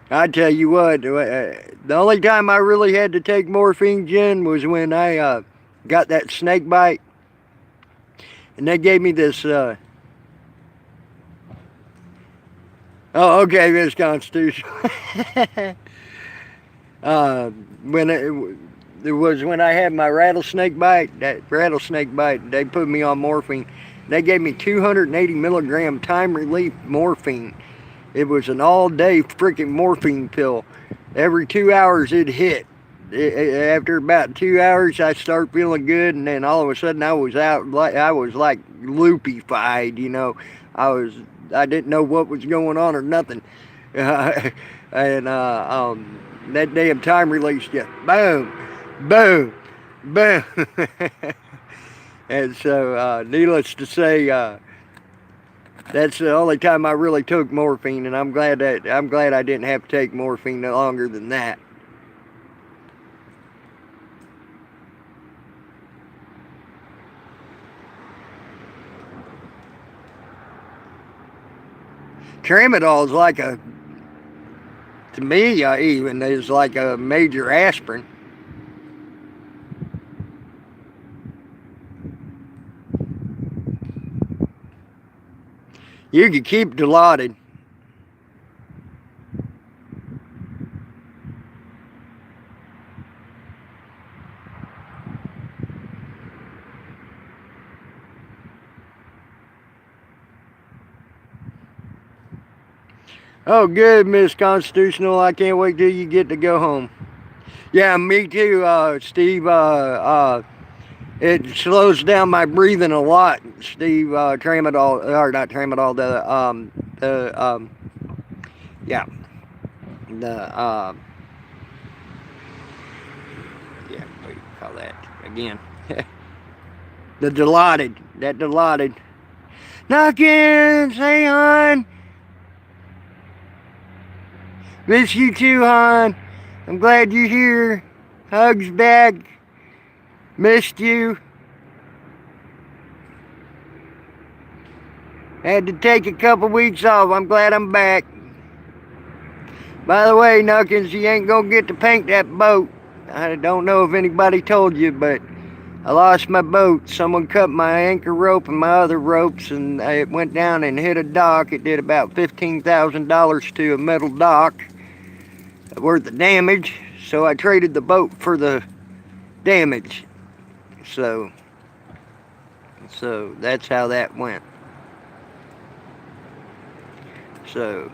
I tell you what, the only time I really had to take morphine, Jen, was when I got that snake bite. And they gave me this, oh, okay, Miss Constitution. When it was when I had my rattlesnake bite, they put me on morphine. They gave me 280 milligram time relief morphine. It was an all-day freaking morphine pill. Every 2 hours it hit. After about 2 hours, I started feeling good, and then all of a sudden I was out. I was like loopy-fied, you know. I didn't know what was going on or nothing. And that damn time release just boom, boom, boom. And so, needless to say, that's the only time I really took morphine, and I'm glad I didn't have to take morphine no longer than that. Tramadol is like to me even is like a major aspirin. You can keep Dilaudid. Oh, good, Miss Constitutional. I can't wait till you get to go home. Yeah, me too, Steve. It slows down my breathing a lot, Steve. Tramadol, or not Tramadol, yeah, yeah, what do you call that again? The Dilaudid, that Dilaudid. Knock-in, say hon. Miss you too, hon. I'm glad you're here. Hugs back. Missed you. Had to take a couple weeks off. I'm glad I'm back. By the way, Knuckins, you ain't gonna get to paint that boat. I don't know if anybody told you, but I lost my boat. Someone cut my anchor rope and my other ropes, and it went down and hit a dock. It did about $15,000 to a metal dock worth of damage, so I traded the boat for the damage. So that's how that went. So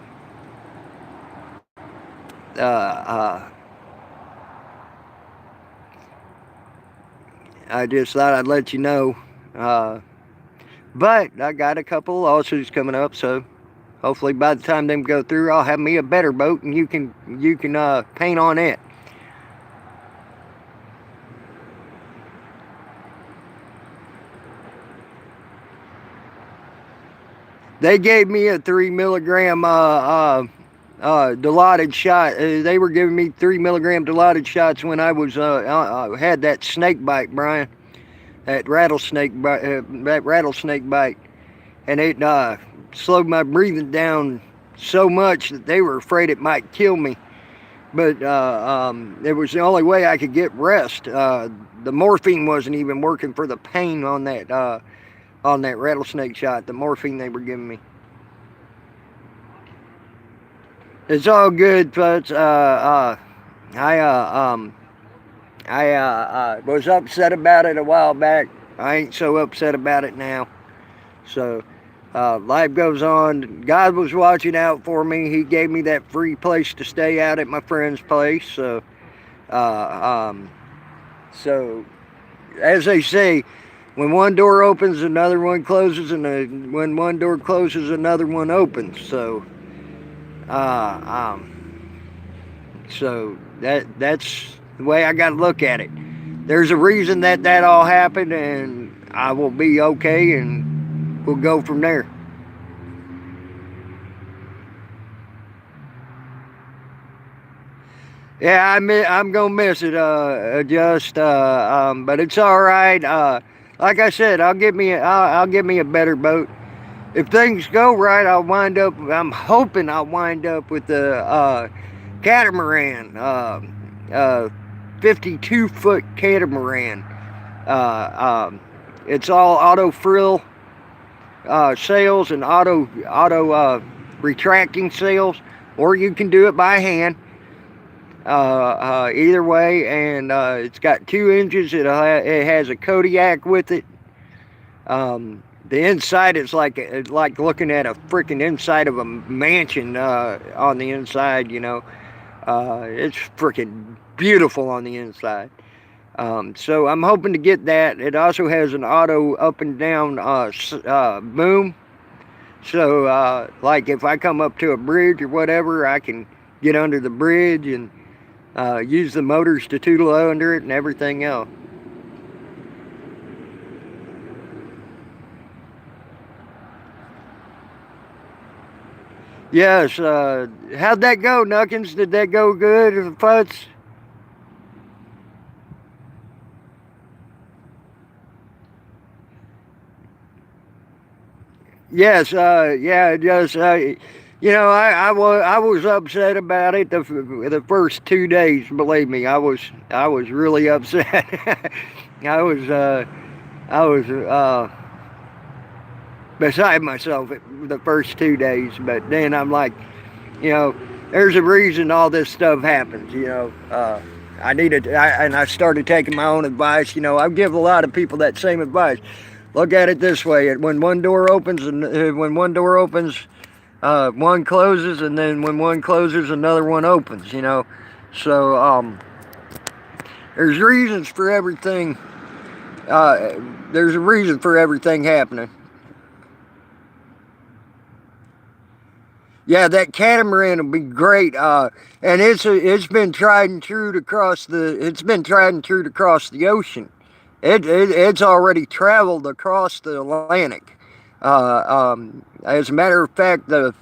I just thought I'd let you know. But I got a couple of lawsuits coming up, so hopefully by the time them go through, I'll have me a better boat, and you can paint on it. They gave me a 3 milligram dilaudid shot. They were giving me 3 milligram dilaudid shots when I was had that snake bite, Brian. That rattlesnake bite, and it slowed my breathing down so much that they were afraid it might kill me. But it was the only way I could get rest. The morphine wasn't even working for the pain on that rattlesnake shot. The morphine they were giving me. It's all good, but I was upset about it a while back. I ain't so upset about it now. So life goes on. God was watching out for me. He gave me that free place to stay out at my friend's place. So as they say, when one door opens, another one closes, and when one door closes, another one opens. So that's the way I got to look at it. There's a reason that all happened, and I will be okay, and we'll go from there. Yeah, I'm gonna miss it. But it's all right. Like I said, I'll get me a better boat. If things go right, I'm hoping I'll wind up with the catamaran, 52-foot catamaran. It's all auto frill sails and auto retracting sails, or you can do it by hand. Either way, and it's got 2 engines. It has a Kodiak with it. The inside is like looking at a freaking inside of a mansion on the inside, you know. It's freaking beautiful on the inside. So I'm hoping to get that. It also has an auto up and down boom. So like if I come up to a bridge or whatever, I can get under the bridge and use the motors to tootle under it and everything else. Yes, how'd that go, Nuckins? Did that go good, Futz? Yes, yeah, just, you know, I was upset about it the first 2 days, believe me. I was really upset. I was, beside myself the first 2 days, but then I'm like, you know, there's a reason all this stuff happens, you know. And I started taking my own advice. You know, I give a lot of people that same advice. Look at it this way: when one door opens, one closes, and then when one closes, another one opens. You know, so there's reasons for everything. There's a reason for everything happening. Yeah, that catamaran will be great. And it's been tried and true to cross the ocean. It's already traveled across the Atlantic. As a matter of fact, the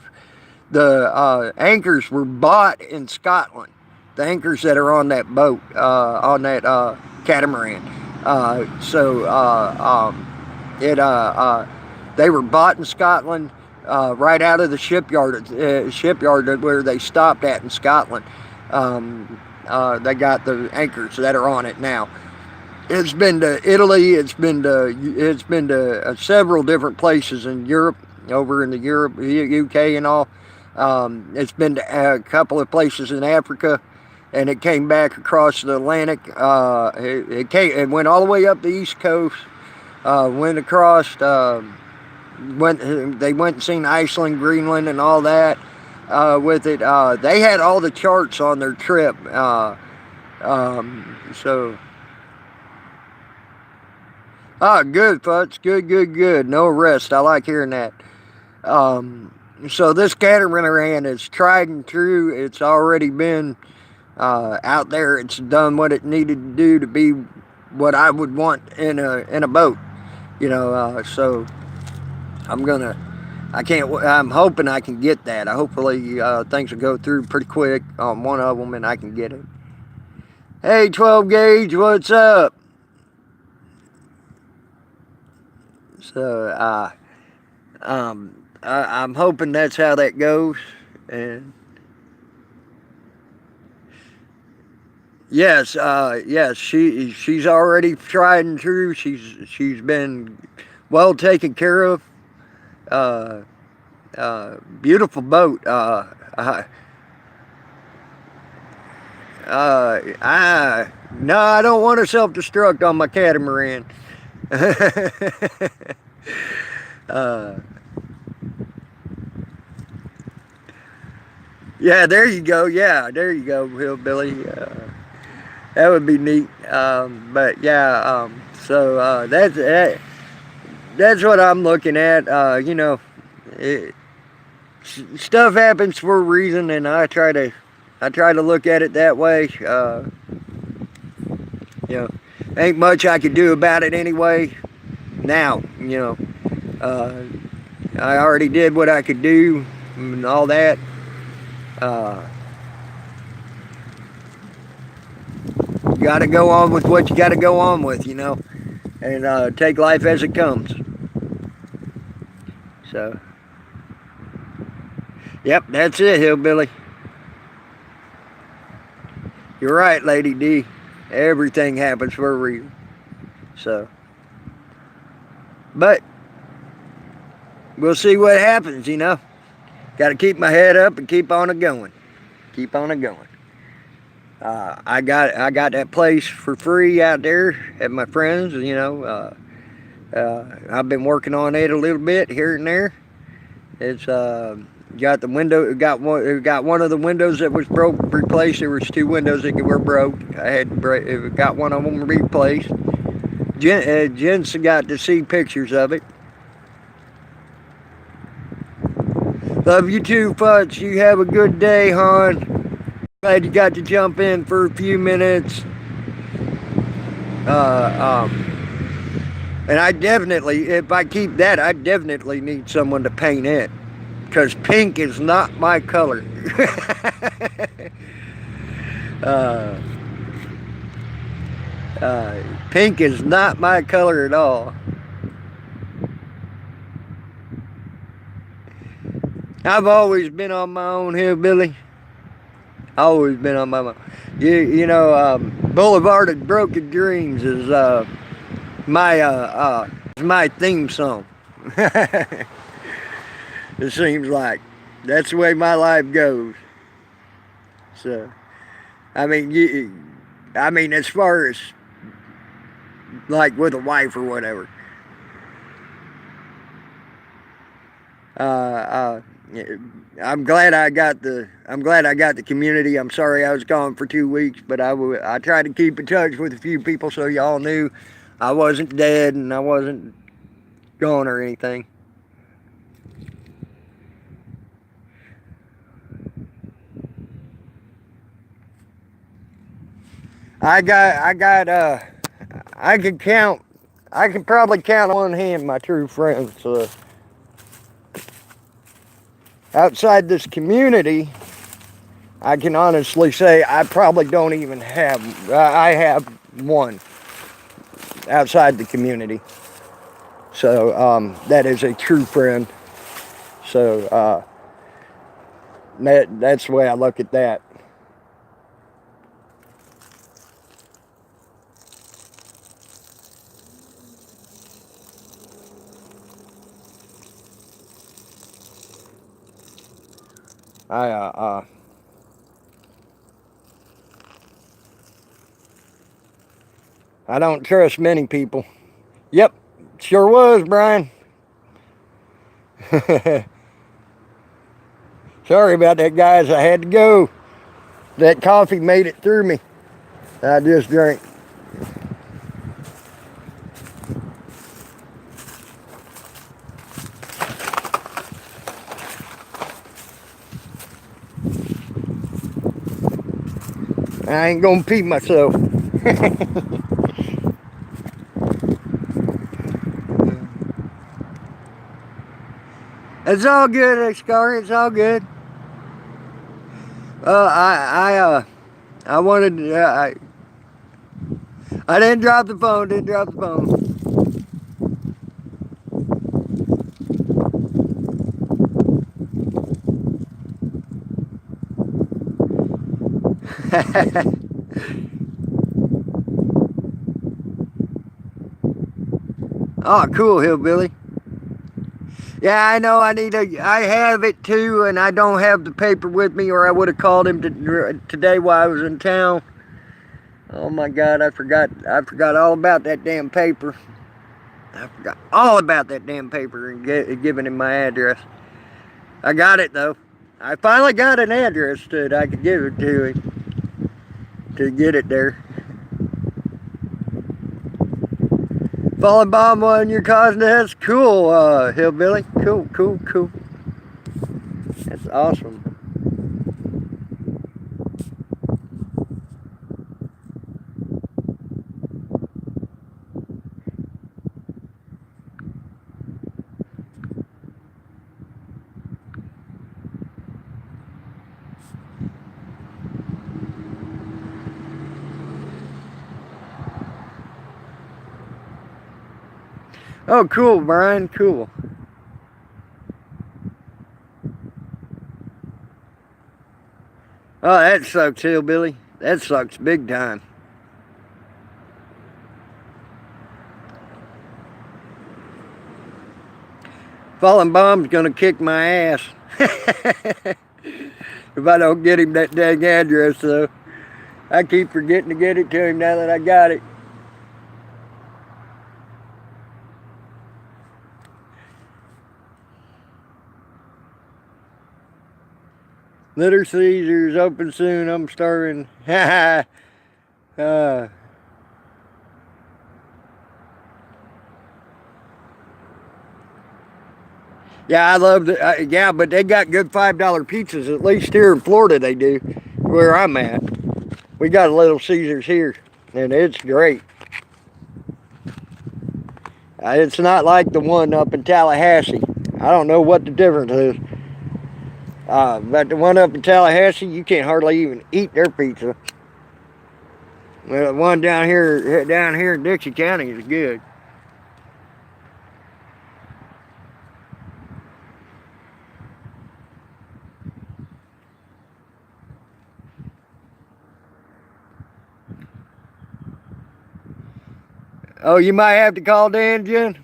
anchors were bought in Scotland. The anchors that are on that boat, on that catamaran. They were bought in Scotland. Right out of the shipyard where they stopped at in Scotland. They got the anchors that are on it now. It's been to Italy. It's been to several different places in Europe, over in the UK and all. It's been to a couple of places in Africa, and it came back across the Atlantic. It went all the way up the East Coast. Went across. They went and seen Iceland, Greenland, and all that. With it, they had all the charts on their trip. So. Good, Futz. Good. No rest. I like hearing that. So this catamaran is tried and true. It's already been out there. It's done what it needed to do to be what I would want in a boat. So I'm hoping I can get that. Hopefully things will go through pretty quick on one of them and I can get it. Hey, 12 gauge, what's up? So, I'm hoping that's how that goes. And yes, she's already tried and true. She's been well taken care of. Beautiful boat. No, I don't want to self-destruct on my catamaran. Yeah, there you go. Yeah, there you go, Hillbilly. That would be neat. But yeah, so that's what I'm looking at. Stuff happens for a reason, and I try to look at it that way. Ain't much I could do about it anyway. Now, I already did what I could do and all that. You got to go on with what you got to go on with, and take life as it comes. So, yep, that's it, Hillbilly. You're right, Lady D. Everything happens for a reason. So, but we'll see what happens, Got to keep my head up and keep on it going. Keep on it going. I got that place for free out there at my friend's. I've been working on it a little bit here and there. It's got the window. Got one of the windows that was broke replaced. There was 2 windows that were broke. I had got one of them replaced. Jen's got to see pictures of it. Love you too, Futz. You have a good day, hon. Glad you got to jump in for a few minutes. And I definitely, if I keep that, I definitely need someone to paint it. Because pink is not my color. Pink is not my color at all. I've always been on my own, Hillbilly. Always been on my own. Boulevard of Broken Dreams is my theme song. It seems like that's the way my life goes. So, I mean, as far as like with a wife or whatever. I'm glad I got the community. I'm sorry I was gone for 2 weeks, but I tried to keep in touch with a few people so y'all knew I wasn't dead and I wasn't gone or anything. I can probably count on one hand my true friends. Outside this community, I can honestly say I probably don't even have, I have one outside the community. So, that is a true friend. So, that's the way I look at that. I I don't trust many people. Yep, sure was, Brian. Sorry about that, guys. I had to go. That coffee made it through me. I just drank. I ain't gonna pee myself. It's all good, Scar. It's all good. I wanted. I didn't drop the phone. Didn't drop the phone. Oh, cool, hillbilly. Yeah, I know. I have it too, and I don't have the paper with me, or I would have called him today while I was in town. Oh my God, I forgot all about that damn paper. I forgot all about that damn paper and giving him my address. I got it though. I finally got an address that I could give it to him to get it there. Falling bomb on your causing, that's cool, hillbilly. Cool. That's awesome. Oh, cool, Brian, cool. Oh, that sucks, hillbilly. That sucks big time. Falling bomb's gonna kick my ass. If I don't get him that dang address, though. I keep forgetting to get it to him now that I got it. Little Caesars open soon. I'm starving. Yeah, I love the. Yeah, but they got good $5 pizzas. At least here in Florida, they do. Where I'm at, we got a Little Caesars here, and it's great. It's not like the one up in Tallahassee. I don't know what the difference is. But the one up in Tallahassee, you can't hardly even eat their pizza. Well, the one down here in Dixie County is good. Oh, you might have to call Dan, Jen?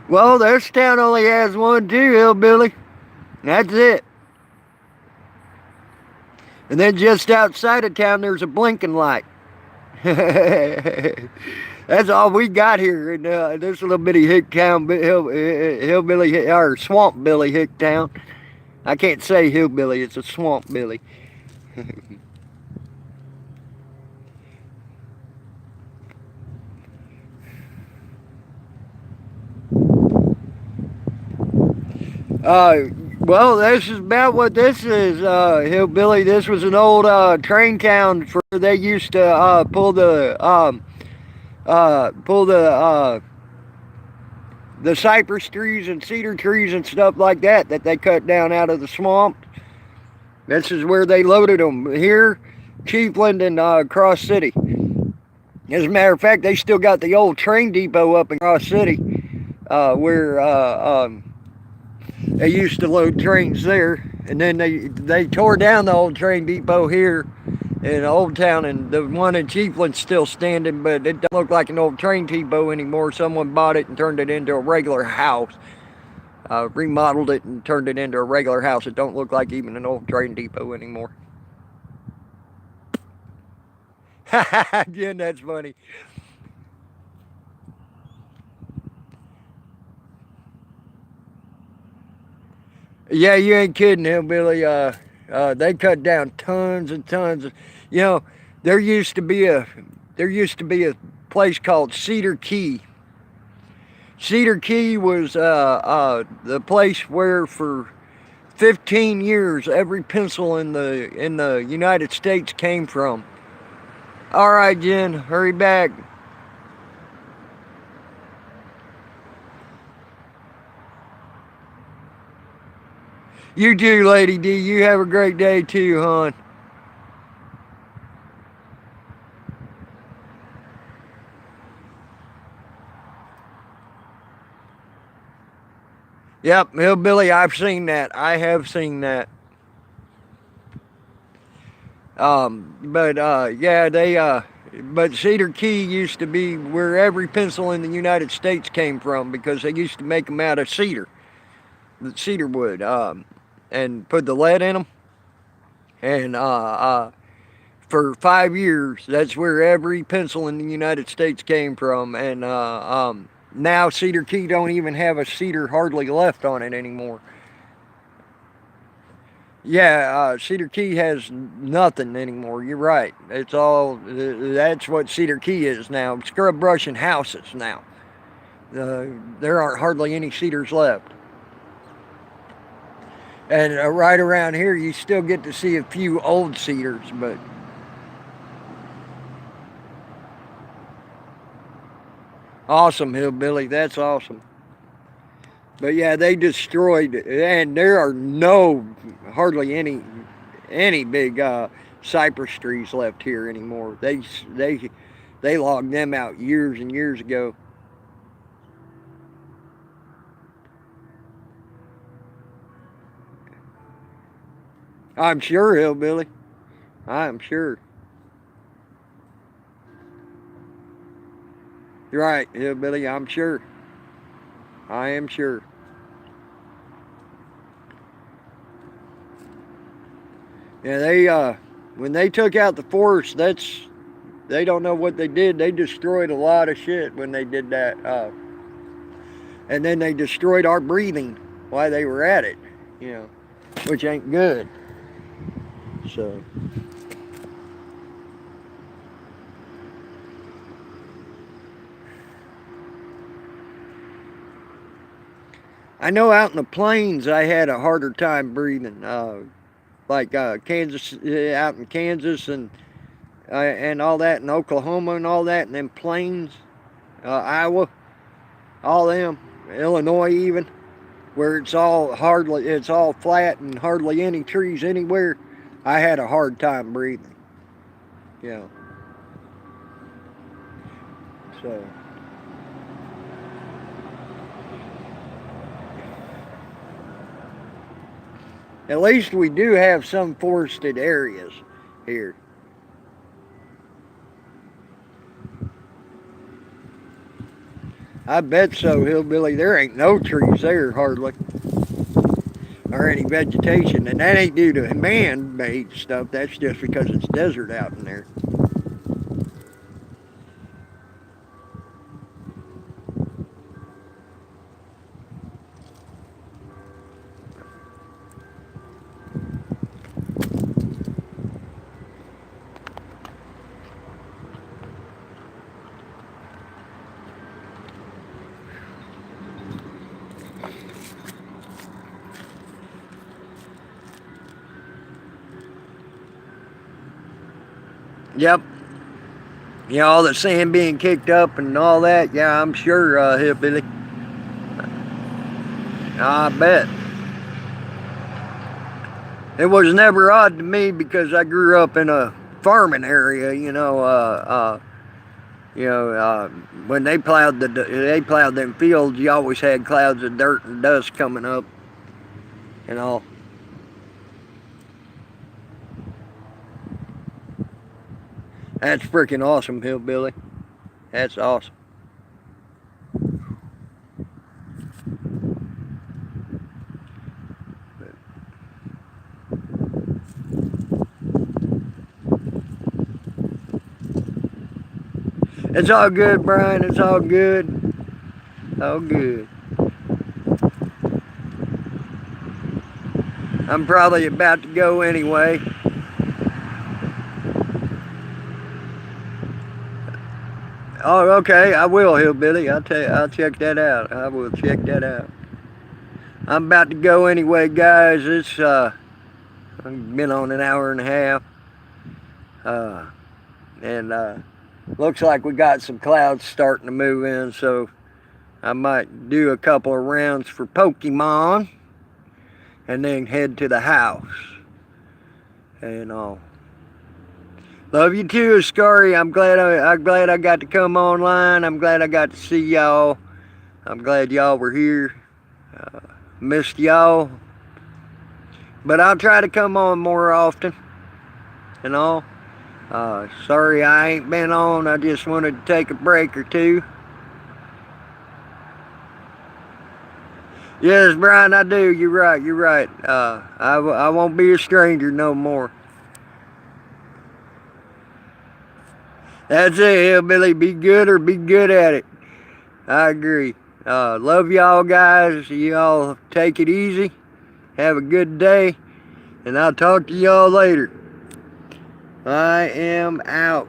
Well, this town only has one too, hillbilly. That's it. And then just outside of town, there's a blinking light. That's all we got here in this little bitty hick town, hillbilly, or swamp billy hick town. I can't say hillbilly, it's a swamp billy. Well, this is about what this is, hillbilly. This was an old train town where they used to pull the cypress trees and cedar trees and stuff like that they cut down out of the swamp. This is where they loaded them here, Chiefland, and Cross City. As a matter of fact, they still got the old train depot up in Cross City, where they used to load trains there, and then they tore down the old train depot here in Old Town, and the one in Chiefland's still standing, but it don't look like an old train depot anymore. Someone bought it and turned it into a regular house. Remodeled it and turned it into a regular house. It don't look like even an old train depot anymore. Yeah, that's funny. Yeah, you ain't kidding, Hillbilly. They cut down tons and tons of, you know, there used to be a there used to be a place called Cedar Key. Cedar Key was the place where for 15 years every pencil in the United States came from. All right, Jen, hurry back. You too, Lady D. You have a great day too, hon. Yep, Hillbilly, I've seen that. I have seen that. Yeah, but Cedar Key used to be where every pencil in the United States came from because they used to make them out of cedar, the cedar wood, and put the lead in them. And for 5 years, that's where every pencil in the United States came from. And now Cedar Key don't even have a cedar hardly left on it anymore. Yeah, Cedar Key has nothing anymore. You're right. It's all that's what Cedar Key is now. Scrub brush and houses now. There aren't hardly any cedars left. And right around here, you still get to see a few old cedars, but awesome, Hillbilly. That's awesome. But yeah, they destroyed, and there are hardly any big cypress trees left here anymore. They logged them out years and years ago. I'm sure, Hillbilly. I'm sure. You're right, Hillbilly. I'm sure. I am sure. Yeah, when they took out the forest, they don't know what they did. They destroyed a lot of shit when they did that. And then they destroyed our breathing while they were at it, you know, which ain't good. So. I know out in the plains I had a harder time breathing, like Kansas, out in Kansas and all that, in Oklahoma and all that, and then plains, Iowa, all them, Illinois even, where it's all flat and hardly any trees anywhere. I had a hard time breathing, you know. So. At least we do have some forested areas here. I bet so, Hillbilly. There ain't no trees there hardly, or any vegetation, and that ain't due to man-made stuff. That's just because it's desert out in there. Yep. You know, all the sand being kicked up and all that. Yeah, I'm sure, Hillbilly. I bet. It was never odd to me because I grew up in a farming area. When they plowed them fields, you always had clouds of dirt and dust coming up and all. That's freaking awesome, Hillbilly. That's awesome. It's all good, Brian. It's all good. All good. I'm probably about to go anyway. Oh, okay. I will, Hillbilly. I'll check that out. I will check that out. I'm about to go anyway, guys. It's I've been on an hour and a half. And looks like we got some clouds starting to move in, so I might do a couple of rounds for Pokemon and then head to the house. And love you too, Scary. I'm glad I got to come online. I'm glad I got to see y'all. I'm glad y'all were here. Missed y'all. But I'll try to come on more often. And all. Sorry I ain't been on. I just wanted to take a break or two. Yes, Brian, I do. You're right. You're right. I won't be a stranger no more. That's it, Hillbilly. Be good or be good at it. I agree. Love y'all, guys. Y'all take it easy. Have a good day. And I'll talk to y'all later. I am out.